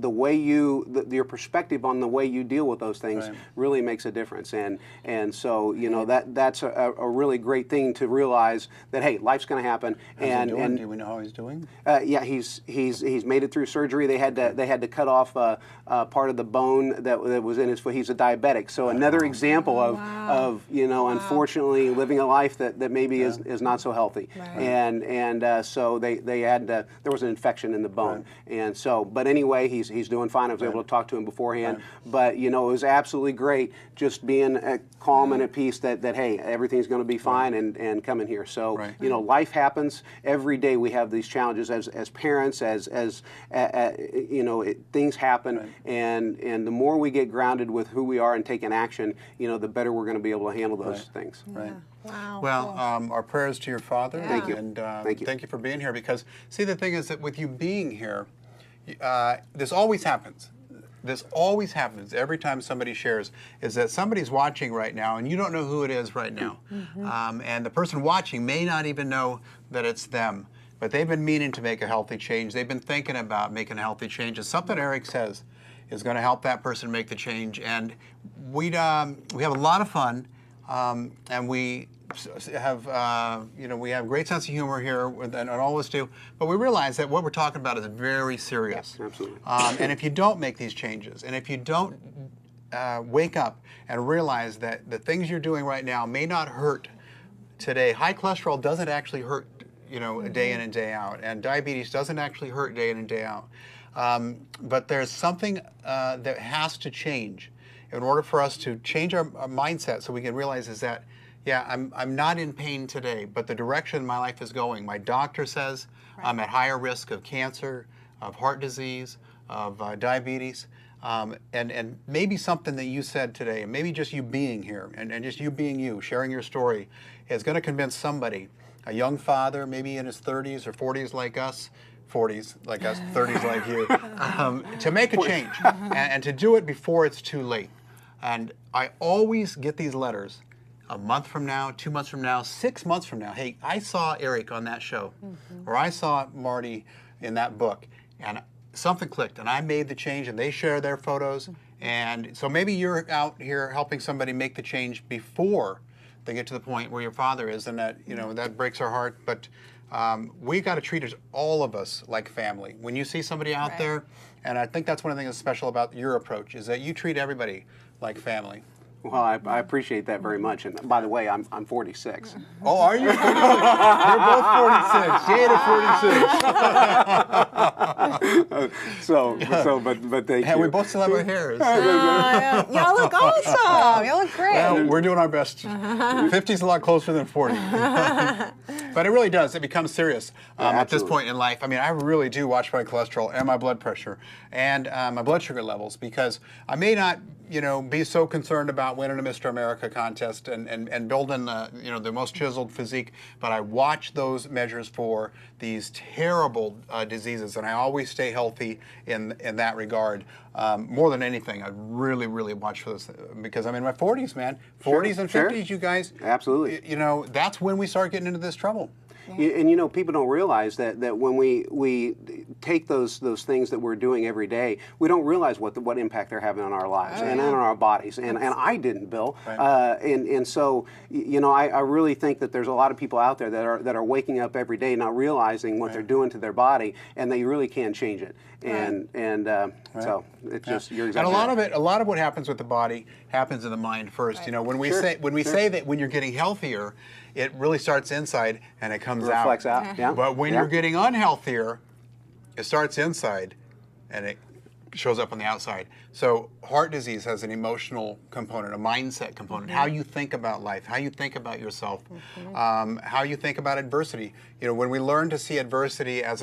the way your perspective on the way you deal with those things really makes a difference. And so, that's a really great thing to realize that, hey, life's going to happen. And do we know how he's doing? Yeah, he's made it through surgery. They had to cut off part of the bone that was in his foot. He's a diabetic. So another example of unfortunately living a life that maybe is not so healthy. Right. And so they had there was an infection in the bone. Right. And so, but anyway, he's doing fine. I was able to talk to him beforehand. But it was absolutely great just being calm and at peace that hey, everything's going to be fine and coming here. So life happens every day. We have these challenges as parents, things happen, and the more we get grounded with who we are and taking action, the better we're going to be able to handle those things. Right. Wow. Well, our prayers to your father. Yeah. Thank you. And thank you for being here, because see, the thing is that with you being here, this always happens. This always happens every time somebody shares, is that somebody's watching right now and you don't know who it is right now. Mm-hmm. And the person watching may not even know that it's them, but they've been meaning to make a healthy change. They've been thinking about making a healthy change. And something Eric says is going to help that person make the change. And we have a lot of fun, and we have we have great sense of humor here, and always do. But we realize that what we're talking about is very serious. Yes, absolutely. And if you don't make these changes, and if you don't wake up and realize that the things you're doing right now may not hurt today. High cholesterol doesn't actually hurt, day in and day out, and diabetes doesn't actually hurt day in and day out. But there's something that has to change in order for us to change our mindset, so we can realize is that, yeah, I'm not in pain today, but the direction my life is going. My doctor says I'm at higher risk of cancer, of heart disease, of diabetes, and maybe something that you said today, and maybe just you being here, and just you being you, sharing your story, is going to convince somebody, a young father, maybe in his 30s or 40s like us, 40s like us, 30s like you, to make a change, and to do it before it's too late. And I always get these letters a month from now, 2 months from now, 6 months from now. Hey, I saw Eric on that show, or I saw Marty in that book, and something clicked, and I made the change, and they share their photos. And so maybe you're out here helping somebody make the change before they get to the point where your father is, and that, that breaks our heart. But we got to treat all of us like family. When you see somebody out there, and I think that's one of the things that's special about your approach, is that you treat everybody like family. Well, I appreciate that very much. And by the way, I'm 46. Oh, are you? We're both 46. But thank you. We both still have our hairs. Y'all look awesome. Y'all look great. Well, we're doing our best. 50 is a lot closer than 40. But it really does. It becomes serious at this point in life. I mean, I really do watch my cholesterol and my blood pressure and my blood sugar levels, because I may not, be so concerned about winning a Mr. America contest and building the most chiseled physique, but I watch those measures for these terrible diseases, and I always stay healthy in that regard. More than anything, I really, really watch for this, because I'm in my 40s, man. 40s and 50s, you guys. Absolutely. That's when we start getting into this trouble. And people don't realize that when we take those things that we're doing every day, we don't realize what impact they're having on our lives and on our bodies. And I didn't, Bill. Right. And so I really think that there's a lot of people out there that are waking up every day not realizing what they're doing to their body, and they really can change it. So it's just you're exactly and a lot of what happens with the body happens in the mind first. When we say that when you're getting healthier, it really starts inside and it comes out. Reflects out. Yeah. But when you're getting unhealthier, it starts inside and it shows up on the outside. So heart disease has an emotional component, a mindset component, how you think about life, how you think about yourself, how you think about adversity. When we learn to see adversity as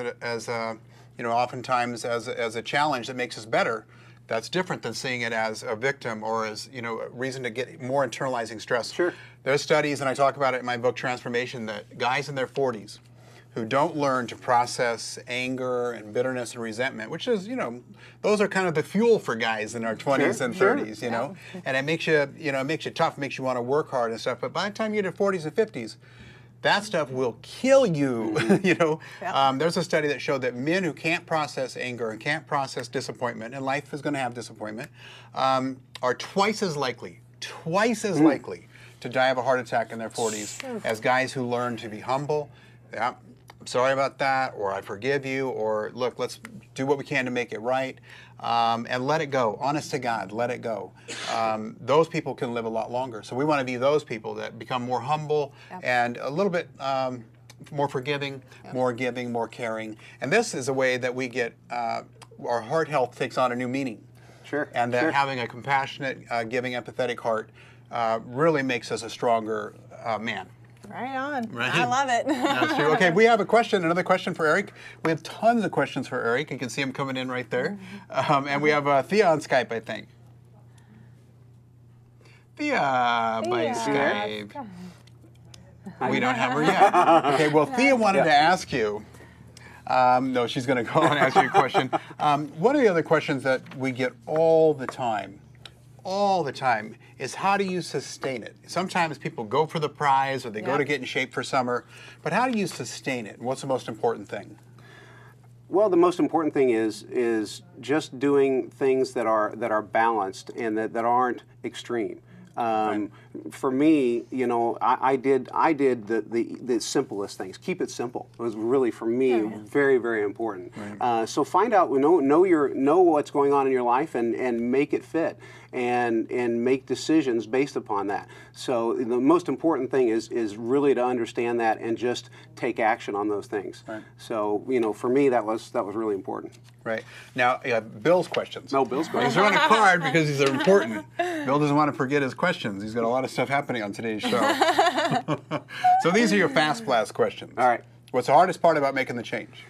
oftentimes as a challenge that makes us better, that's different than seeing it as a victim or as a reason to get more internalizing stress. Sure. There's studies, and I talk about it in my book Transformation, that guys in their 40s who don't learn to process anger and bitterness and resentment, which is, those are kind of the fuel for guys in our 20s and 30s, and it makes you, it makes you tough, makes you want to work hard and stuff. But by the time you get to 40s and 50s, that stuff will kill you. There's a study that showed that men who can't process anger and can't process disappointment, and life is going to have disappointment, are twice as likely to die of a heart attack in their 40s as guys who learn to be humble. Yeah, I'm sorry about that, or I forgive you, or look, let's do what we can to make it right, and let it go. Honest to God, let it go. Those people can live a lot longer. So we want to be those people that become more humble and a little bit more forgiving, more giving, more caring. And this is a way that we get, our heart health takes on a new meaning. Sure. And that having a compassionate, giving, empathetic heart really makes us a stronger man. Right on. Right. I love it. That's true. Okay, we have another question for Eric. We have tons of questions for Eric. You can see them coming in right there. And we have Thea on Skype, I think. Thea by Skype. We don't have her yet. Okay, well, Thea wanted to ask you. No, she's going to go and ask you a question. One of the other questions that we get all the time, is how do you sustain it? Sometimes people go for the prize or they go to get in shape for summer, but how do you sustain it? What's the most important thing? Well, the most important thing is just doing things that are balanced and that aren't extreme. For me, I did the simplest things. Keep it simple. It was really, for me, very, very important. Right. So find out, know what's going on in your life and make it fit, and make decisions based upon that. So the most important thing is really to understand that and just take action on those things. Right. So for me, that was really important. Right. Now, Bill's questions. No, Bill's questions. These are on a card because these are important. Bill doesn't want to forget his questions. He's got a lot of stuff happening on today's show. So these are your fast blast questions. All right. What's the hardest part about making the change?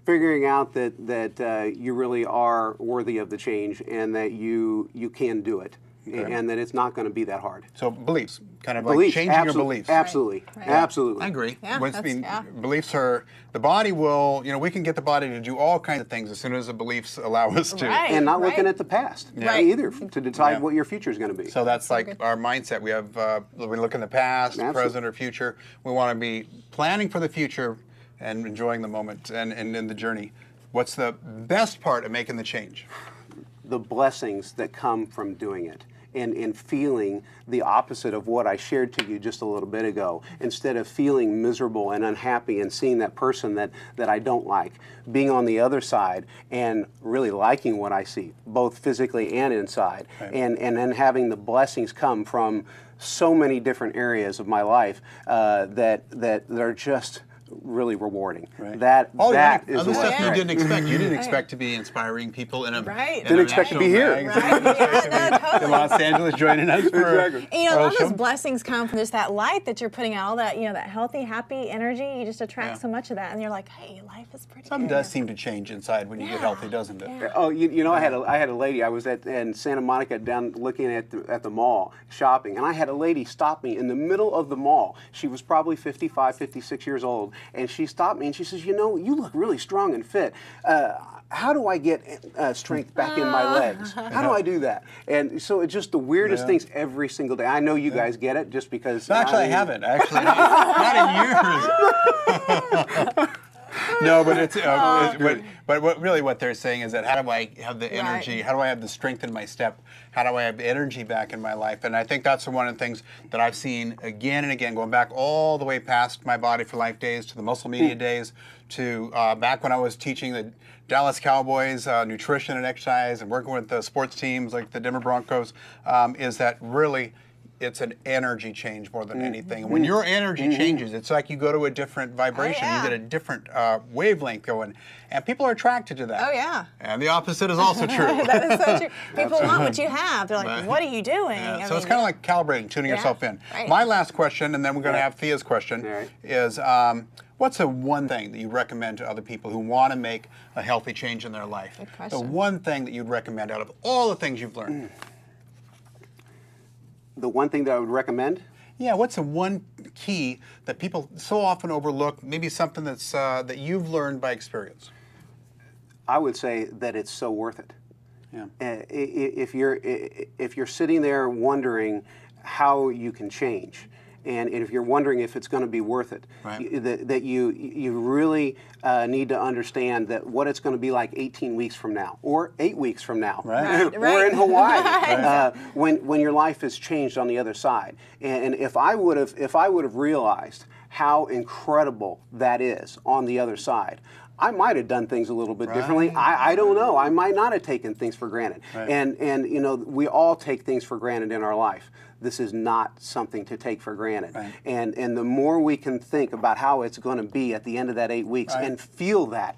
Figuring out that you really are worthy of the change and that you can do it. Okay. And that it's not going to be that hard. So beliefs, kind of like changing your beliefs. Absolutely, right. Absolutely. I agree. Yeah, beliefs are, the body will, we can get the body to do all kinds of things as soon as the beliefs allow us to. Right. And not looking at the past either to decide what your future is going to be. So that's like our mindset. We have, we look in the past, present, or future. We want to be planning for the future and enjoying the moment and in the journey. What's the best part of making the change? the blessings that come from doing it. And feeling the opposite of what I shared to you just a little bit ago. Instead of feeling miserable and unhappy and seeing that person that I don't like, being on the other side and really liking what I see, both physically and inside, right. and then having the blessings come from so many different areas of my life that are just really rewarding. Right. That is other stuff you great. didn't expect. You didn't expect to be inspiring people in a didn't expect to be here. In Los Angeles, joining us for and, you know, all those blessings come from just that light that you're putting out, all that, you know, that healthy, happy energy. You just attract so much of that, and you're like, hey, life is pretty. Something good. does seem to change inside when you get healthy, doesn't it? Yeah. Oh, you know, I had a lady. I was in Santa Monica down looking at the mall shopping, and I had a lady stop me in the middle of the mall. She was probably 55, 56 years old. And she stopped me and she says, you know, you look really strong and fit. How do I get strength back in my legs? How do I do that? And so it's just the weirdest things every single day. I know you guys get it just because. No, actually, I haven't. Actually, not in years. No, but it's but what they're saying is that how do I have the energy? Right. How do I have the strength in my step? How do I have the energy back in my life? And I think that's one of the things that I've seen again and again, going back all the way past my Body for Life days to the Muscle Media days to back when I was teaching the Dallas Cowboys nutrition and exercise and working with the sports teams like the Denver Broncos. Is that really? It's an energy change more than anything. And when your energy changes, it's like you go to a different vibration. You get a different wavelength going. And people are attracted to that. Oh, yeah. And the opposite is also true. That is so true. People want what you have. They're like, what are you doing? Yeah. So it's kind of like calibrating, tuning yourself in. Right. My last question, and then we're going to have Thea's question, is what's the one thing that you recommend to other people who want to make a healthy change in their life? Good question. The one thing that you'd recommend out of all the things you've learned. The one thing that I would recommend? Yeah, what's the one key that people so often overlook, maybe something that's that you've learned by experience? I would say that it's so worth it. Yeah. If you're sitting there wondering how you can change, and if you're wondering if it's going to be worth it, that you really need to understand that what it's going to be like 18 weeks from now, or 8 weeks from now, or in Hawaii, when your life has changed on the other side. And if I would have realized how incredible that is on the other side, I might have done things a little bit differently. I don't know. I might not have taken things for granted. And you know, we all take things for granted in our life. This is not something to take for granted. And the more we can think about how it's going to be at the end of that 8 weeks and feel that.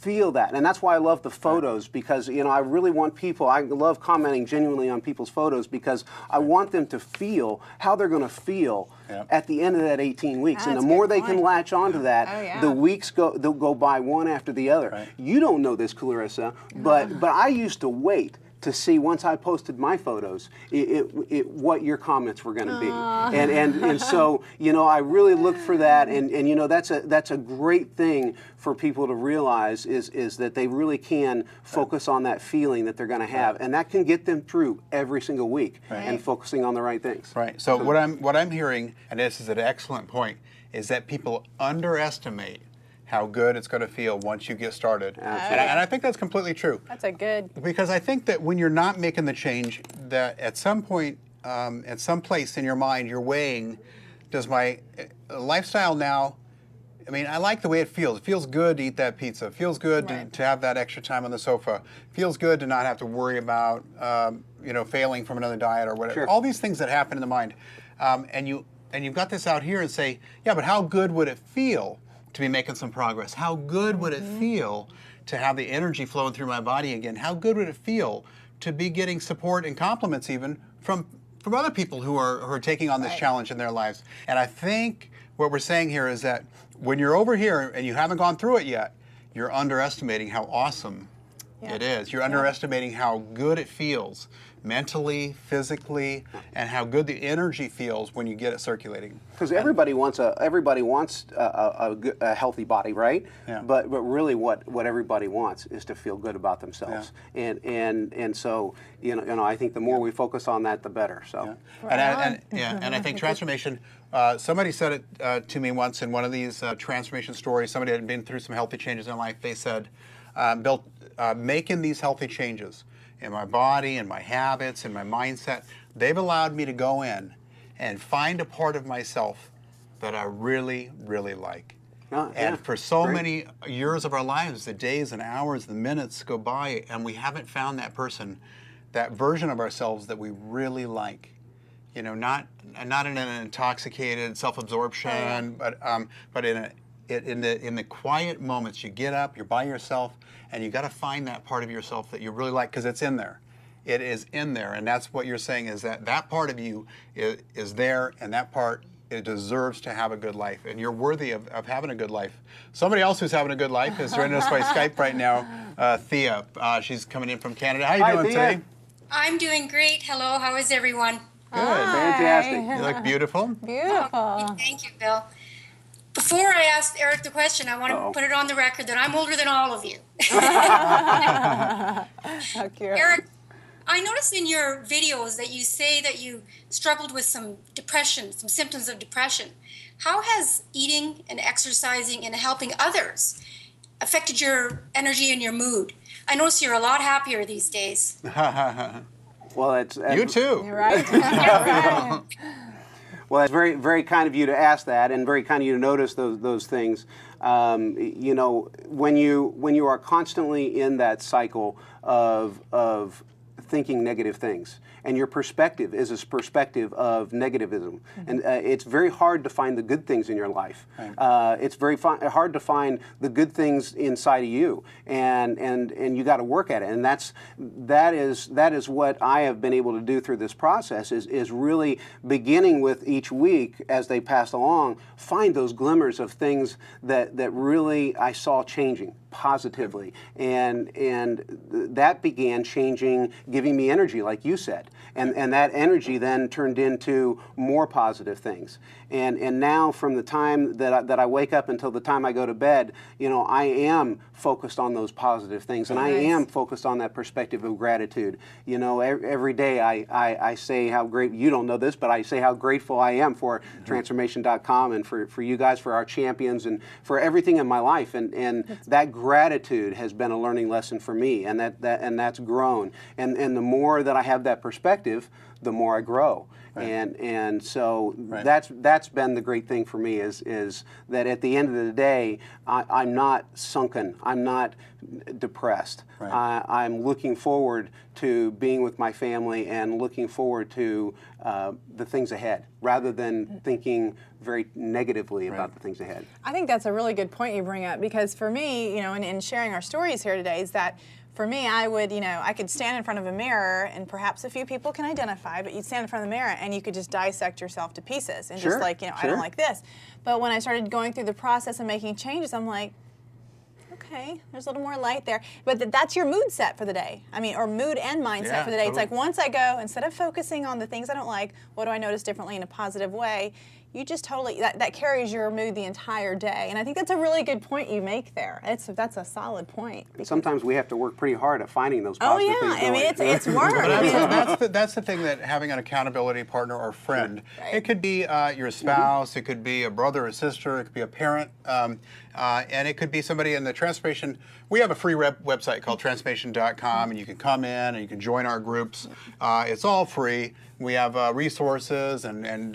And that's why I love the photos, because, you know, I really want people, I love commenting genuinely on people's photos because I want them to feel how they're going to feel at the end of that 18 weeks. And the more they can latch onto that, the weeks they'll go by one after the other. You don't know this, Clarissa, but I used to wait to see, once I posted my photos, what your comments were going to be, and so, you know, I really looked for that, and you know, that's a great thing for people to realize is that they really can focus on that feeling that they're going to have, and that can get them through every single week, and focusing on the right things. Right. So what I'm hearing, and this is an excellent point, is that people underestimate how good it's going to feel once you get started. And I think that's completely true. That's a good... Because I think that when you're not making the change, that at some point, at some place in your mind, you're weighing, does my lifestyle now, I mean, I like the way it feels. It feels good to eat that pizza. It feels good to have that extra time on the sofa. It feels good to not have to worry about, you know, failing from another diet or whatever. All these things that happen in the mind. And you've got this out here and say, yeah, but how good would it feel to be making some progress? How good would it feel to have the energy flowing through my body again? How good would it feel to be getting support and compliments even from other people who are taking on this challenge in their lives? And I think what we're saying here is that when you're over here and you haven't gone through it yet, you're underestimating how awesome it is. You're underestimating how good it feels mentally, physically, and how good the energy feels when you get it circulating. Because everybody wants a healthy body, right? But really, what everybody wants is to feel good about themselves. And so, you know, I think the more we focus on that, the better. So. And I think transformation. Somebody said it to me once in one of these transformation stories. Somebody had been through some healthy changes in life. They said, Bill, making these healthy changes in my body, in my habits, in my mindset. They've allowed me to go in and find a part of myself that I really, really like. And for so many years of our lives, the days and hours, the minutes go by, and we haven't found that person, that version of ourselves that we really like. You know, not in an intoxicated self-absorption, but in the quiet moments. You get up, you're by yourself, and you got to find that part of yourself that you really like, because it's in there. It is in there, and that's what you're saying, is that part of you is there, and that part, it deserves to have a good life, and you're worthy of having a good life. Somebody else who's having a good life is joining us by Skype right now, Thea. She's coming in from Canada. How are you doing today? I'm doing great. Hello, how is everyone? Good. Fantastic. You look beautiful. Beautiful. Oh, thank you, Bill. Before I asked Eric the question, I want to put it on the record that I'm older than all of you. How cute. Eric, I noticed in your videos that you say that you struggled with some depression, some symptoms of depression. How has eating and exercising and helping others affected your energy and your mood? I notice you're a lot happier these days. Well, it's you too. You're right. Well, it's very, very kind of you to ask that, and very kind of you to notice those things. You know, when you are constantly in that cycle of thinking negative things, and your perspective is a perspective of negativism, and it's very hard to find the good things in your life. Right. It's very hard to find the good things inside of you, and you got to work at it. And that is what I have been able to do through this process, is really beginning with each week as they pass along, find those glimmers of things that really I saw changing positively, and that began changing, giving me energy, like you said, and that energy then turned into more positive things. And now, from the time that I wake up until the time I go to bed, you know, I am focused on those positive things, and I am focused on that perspective of gratitude. You know, every day I say how great, you don't know this, but I say how grateful I am for Transformation.com and for you guys, for our champions, and for everything in my life. And that gratitude has been a learning lesson for me, and that's grown. And the more that I have that perspective, the more I grow. Right. And so that's been the great thing for me, is that at the end of the day, I'm not sunken, I'm not depressed. Right. I'm looking forward to being with my family and looking forward to the things ahead, rather than thinking very negatively about the things ahead. I think that's a really good point you bring up, because for me, you know, in sharing our stories here today, is that for me, I would, you know, I could stand in front of a mirror, and perhaps a few people can identify, but you'd stand in front of the mirror and you could just dissect yourself to pieces and just like, you know, I don't like this. But when I started going through the process of making changes, I'm like, okay, there's a little more light there. But that's your mood set for the day. I mean, or mood and mindset for the day. Totally. It's like, once I go, instead of focusing on the things I don't like, what do I notice differently in a positive way? You just totally, that carries your mood the entire day. And I think that's a really good point you make there. That's a solid point. Sometimes we have to work pretty hard at finding those positive things. I mean, it's work. That's the thing, that having an accountability partner or friend, it could be your spouse, it could be a brother or sister, it could be a parent, and it could be somebody in the Transformation. We have a free website called Transformation.com, and you can come in and you can join our groups. It's all free. We have resources and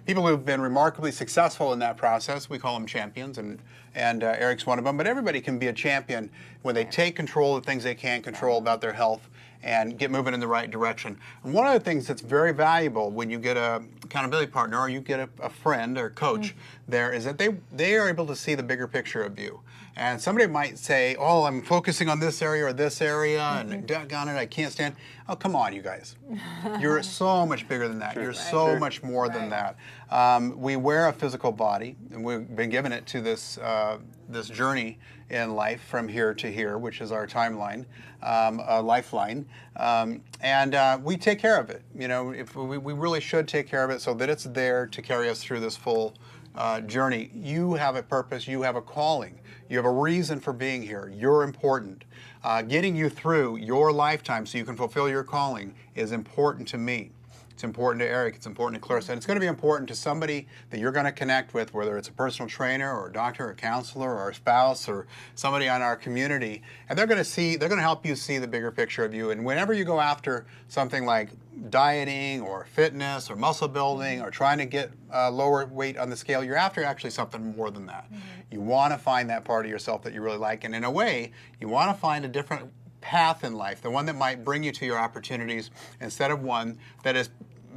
people who've been remarkably successful in that process. We call them champions, and Eric's one of them. But everybody can be a champion when they take control of the things they can control about their health and get moving in the right direction. And one of the things that's very valuable when you get an accountability partner, or you get a friend or coach there, is that they are able to see the bigger picture of you. And somebody might say, oh, I'm focusing on this area or this area, and doggone it, I can't stand. Oh, come on, you guys. You're so much bigger than that. You're so much more than that. We wear a physical body, and we've been given it to this journey in life from here to here, which is our timeline, a lifeline, and we take care of it. You know, if we really should take care of it so that it's there to carry us through this full journey. You have a purpose. You have a calling. You have a reason for being here. You're important. Getting you through your lifetime so you can fulfill your calling is important to me. It's important to Eric. It's important to Clarissa. And it's going to be important to somebody that you're going to connect with, whether it's a personal trainer or a doctor or a counselor or a spouse or somebody on our community. And they're going to help you see the bigger picture of you. And whenever you go after something like dieting or fitness or muscle building or trying to get lower weight on the scale, you're after actually something more than that. You want to find that part of yourself that you really like. And in a way, you want to find a different path in life, the one that might bring you to your opportunities instead of one that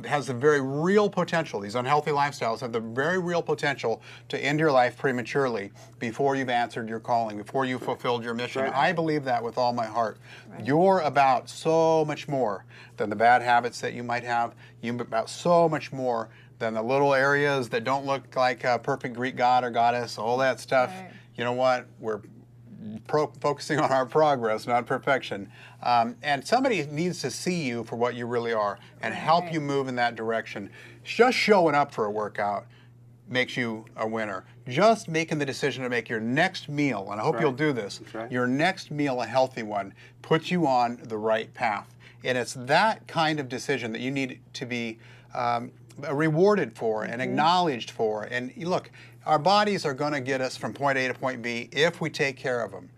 has a very real potential. These unhealthy lifestyles have the very real potential to end your life prematurely before you've answered your calling, before you've fulfilled your mission. Right. I believe that with all my heart. Right. You're about so much more than the bad habits that you might have. You're about so much more than the little areas that don't look like a perfect Greek god or goddess, all that stuff. Right. You know what? We're focusing on our progress, not perfection. And somebody needs to see you for what you really are and help you move in that direction. Just showing up for a workout makes you a winner. Just making the decision to make your next meal, and I hope you'll do this, your next meal a healthy one, puts you on the right path. And it's that kind of decision that you need to be rewarded for and acknowledged for. And look, our bodies are going to get us from point A to point B if we take care of them.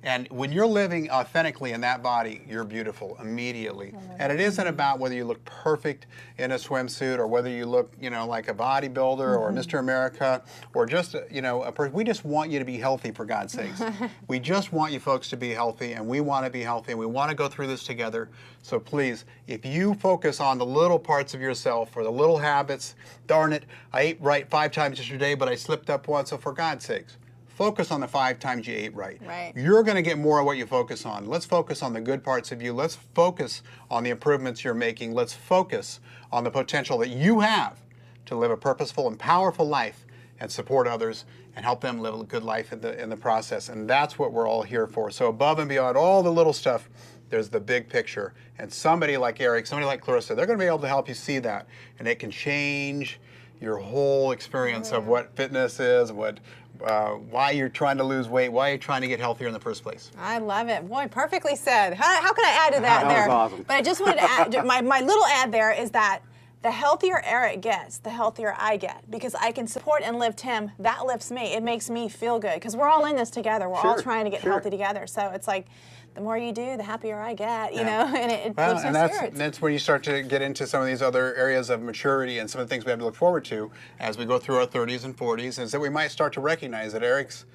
And when you're living authentically in that body, you're beautiful immediately. And it isn't about whether you look perfect in a swimsuit or whether you look, you know, like a bodybuilder or Mr. America or just, you know, a person. We just want you to be healthy, for God's sakes. We just want you folks to be healthy, and we want to be healthy, and we want to go through this together. So please, if you focus on the little parts of yourself or the little habits, darn it, I ate right 5 times yesterday, but I slipped up once, so for God's sakes, focus on the 5 times you ate right. You're going to get more of what you focus on. Let's focus on the good parts of you. Let's focus on the improvements you're making. Let's focus on the potential that you have to live a purposeful and powerful life and support others and help them live a good life in the process. And that's what we're all here for. So above and beyond all the little stuff, there's the big picture. And somebody like Eric, somebody like Clarissa, they're going to be able to help you see that. And it can change your whole experience of what fitness is, why you're trying to lose weight, why you're trying to get healthier in the first place. I love it. Boy, perfectly said. How can I add to that there? That was awesome. But I just wanted to add, my little add there is that the healthier Eric gets, the healthier I get. Because I can support and lift him, that lifts me. It makes me feel good. Because we're all in this together. We're all trying to get healthy together. So it's like, the more you do, the happier I get, you know, and it lifts my spirits. That's where you start to get into some of these other areas of maturity and some of the things we have to look forward to as we go through our 30s and 40s, is that we might start to recognize that Eric's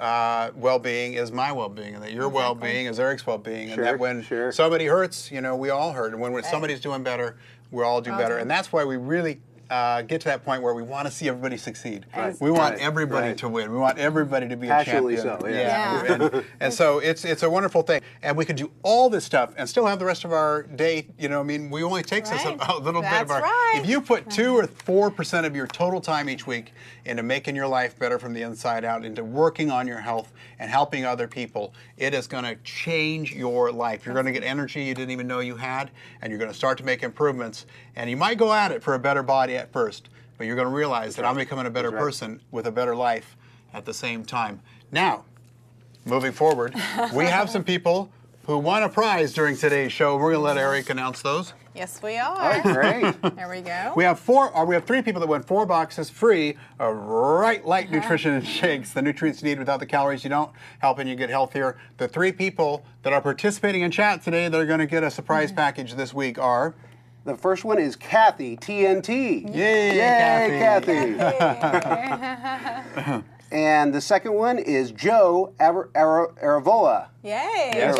well-being is my well-being, and that your well-being is Eric's well-being, and that when somebody hurts, you know, we all hurt, and when somebody's doing better, we all do better. And that's why we really get to that point where we want to see everybody succeed. We want everybody to win. We want everybody to be a champion. And so it's a wonderful thing. And we could do all this stuff and still have the rest of our day, you know, I mean, we only takes us a little bit of our... If you put 2 or 4% of your total time each week into making your life better from the inside out, into working on your health and helping other people, it is going to change your life. You're going to get energy you didn't even know you had, and you're going to start to make improvements. And you might go at it for a better body at first, but you're going to realize that I'm becoming a better person with a better life at the same time. Now, moving forward, we have some people who won a prize during today's show. We're going to let Eric announce those. Yes, we are. All right, great. There we go. We have 3 people that won 4 boxes free of Right Light Nutrition and Shakes, the nutrients you need without the calories you don't, helping you get healthier. The 3 people that are participating in chat today that are going to get a surprise package this week are... The first one is Kathy, TNT. Yay, Kathy. And the second one is Joe Aravola. Yay,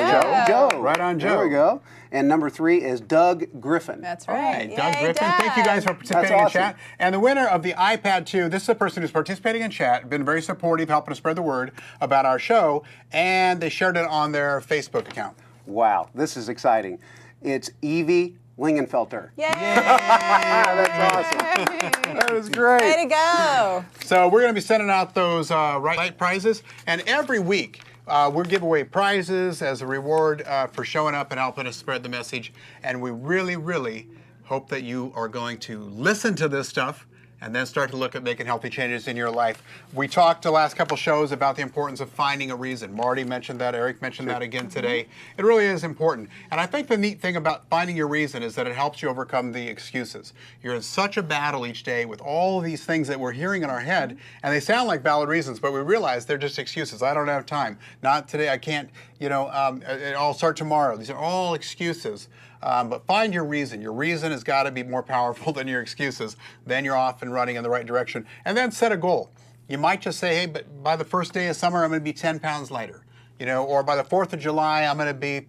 Joe. Right on, Joe. There we go. And number 3 is Doug Griffin. That's right. Doug Griffin. Thank you guys for participating in chat. And the winner of the iPad 2, this is a person who's participating in chat, been very supportive, helping to spread the word about our show, and they shared it on their Facebook account. Wow, this is exciting. It's Evie Lingenfelter. Yay! That's awesome. That was great. Way to go. So we're going to be sending out those Right Light prizes, and every week we'll give away prizes as a reward for showing up and helping us spread the message. And we really, really hope that you are going to listen to this stuff and then start to look at making healthy changes in your life. We talked the last couple shows about the importance of finding a reason. Marty mentioned that, Eric mentioned that again today. It really is important. And I think the neat thing about finding your reason is that it helps you overcome the excuses. You're in such a battle each day with all of these things that we're hearing in our head, and they sound like valid reasons, but we realize they're just excuses. I don't have time. Not today. I can't, I'll start tomorrow. These are all excuses. But find your reason. Your reason has got to be more powerful than your excuses. Then you're off and running in the right direction. And then set a goal. You might just say, hey, but by the first day of summer, I'm going to be 10 pounds lighter. Or by the 4th of July, I'm going to be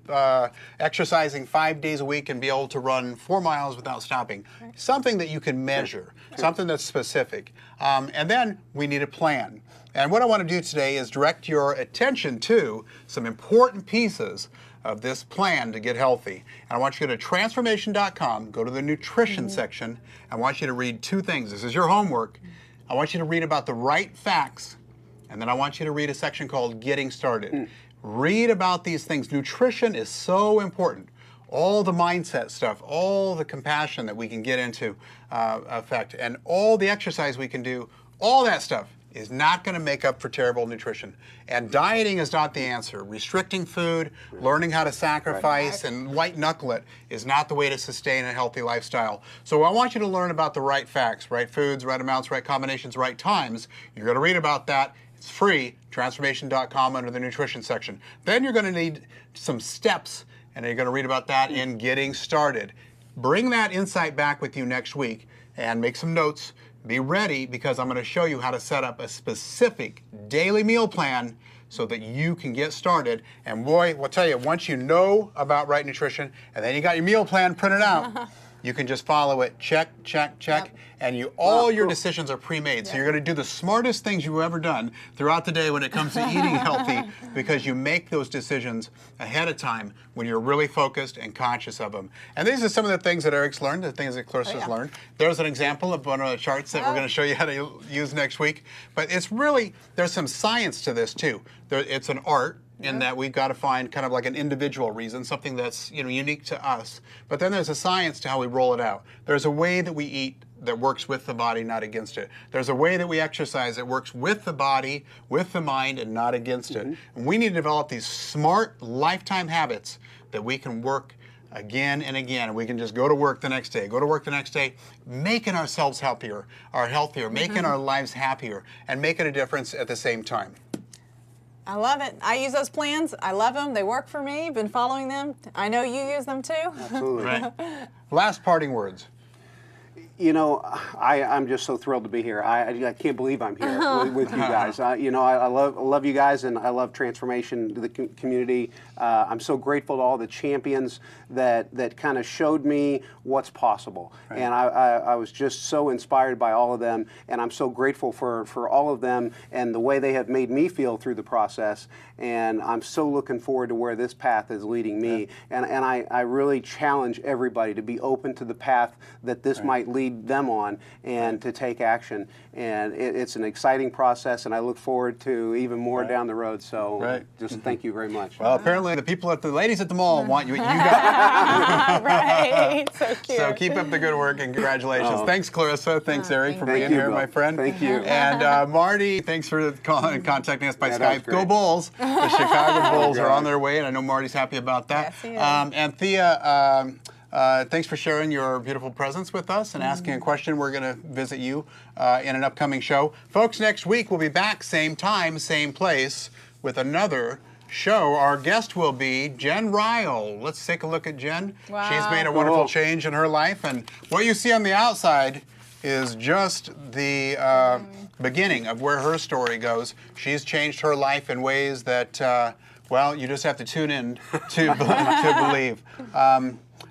exercising 5 days a week and be able to run 4 miles without stopping. Something that you can measure, something that's specific. And then we need a plan. And what I want to do today is direct your attention to some important pieces of this plan to get healthy. And I want you to go to transformation.com, go to the nutrition section. I want you to read 2 things. This is your homework. I want you to read about the right facts, and then I want you to read a section called Getting Started. Read about these things. Nutrition is so important. All the mindset stuff, all the compassion that we can get into effect, and all the exercise we can do, all that stuff is not going to make up for terrible nutrition. And dieting is not the answer. Restricting food, learning how to sacrifice, and white knuckle it is not the way to sustain a healthy lifestyle. So I want you to learn about the right facts, right foods, right amounts, right combinations, right times. You're going to read about that. It's free, transformation.com under the nutrition section. Then you're going to need some steps, and you're going to read about that in Getting Started. Bring that insight back with you next week and make some notes. Be ready, because I'm going to show you how to set up a specific daily meal plan so that you can get started. And boy, we'll tell you, once you know about right nutrition and then you got your meal plan printed out, you can just follow it, check, check, check, and all your decisions are pre-made. So you're going to do the smartest things you've ever done throughout the day when it comes to eating healthy, because you make those decisions ahead of time when you're really focused and conscious of them. And these are some of the things that Eric's learned, the things that Clarissa's learned. There's an example of one of the charts that we're going to show you how to use next week. But it's really, there's some science to this too. It's an art, in that we've got to find kind of like an individual reason, something that's unique to us. But then there's a science to how we roll it out. There's a way that we eat that works with the body, not against it. There's a way that we exercise that works with the body, with the mind, and not against it. And we need to develop these smart lifetime habits that we can work again and again. And we can just go to work the next day, go to work the next day, making ourselves healthier, making our lives happier, and making a difference at the same time. I love it. I use those plans. I love them. They work for me. Been following them. I know you use them too. Absolutely. Right. Last parting words. I'm just so thrilled to be here. I can't believe I'm here with you guys. I love you guys, and I love Transformation, the community. I'm so grateful to all the champions that kind of showed me what's possible. Right. And I was just so inspired by all of them, and I'm so grateful for all of them and the way they have made me feel through the process. And I'm so looking forward to where this path is leading me. And I really challenge everybody to be open to the path that this might lead them on, and to take action. And it's an exciting process, and I look forward to even more down the road. So just thank you very much. Well, apparently the ladies at the mall want you. You got it. Right. So cute. So keep up the good work, and congratulations. Thanks, Clarissa. Thanks, Eric, for being here, my friend. Thank you. And Marty, thanks for calling and contacting us by Skype. Go Bulls. The Chicago Bulls are on their way, and I know Marty's happy about that. Yes, he is. And Thea, thanks for sharing your beautiful presence with us and asking a question. We're going to visit you in an upcoming show. Folks, next week we'll be back, same time, same place, with another show. Our guest will be Jen Ryle. Let's take a look at Jen. Wow. She's made a wonderful change in her life, and what you see on the outside is just the beginning of where her story goes. She's changed her life in ways that, well, you just have to tune in to believe.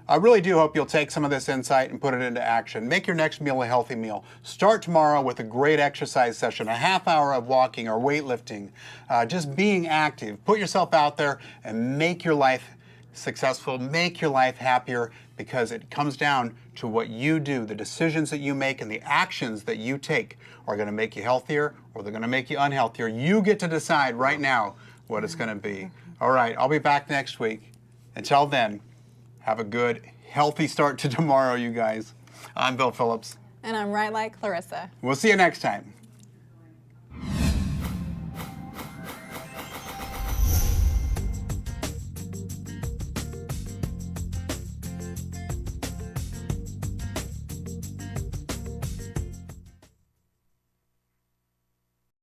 I really do hope you'll take some of this insight and put it into action. Make your next meal a healthy meal. Start tomorrow with a great exercise session, a half hour of walking or weightlifting, just being active. Put yourself out there and make your life successful, make your life happier, because it comes down to what you do. The decisions that you make and the actions that you take are going to make you healthier, or they're going to make you unhealthier. You get to decide right now what it's going to be. All right, I'll be back next week. Until then, have a good, healthy start to tomorrow, you guys. I'm Bill Phillips. And I'm Right Light Clarissa. We'll see you next time.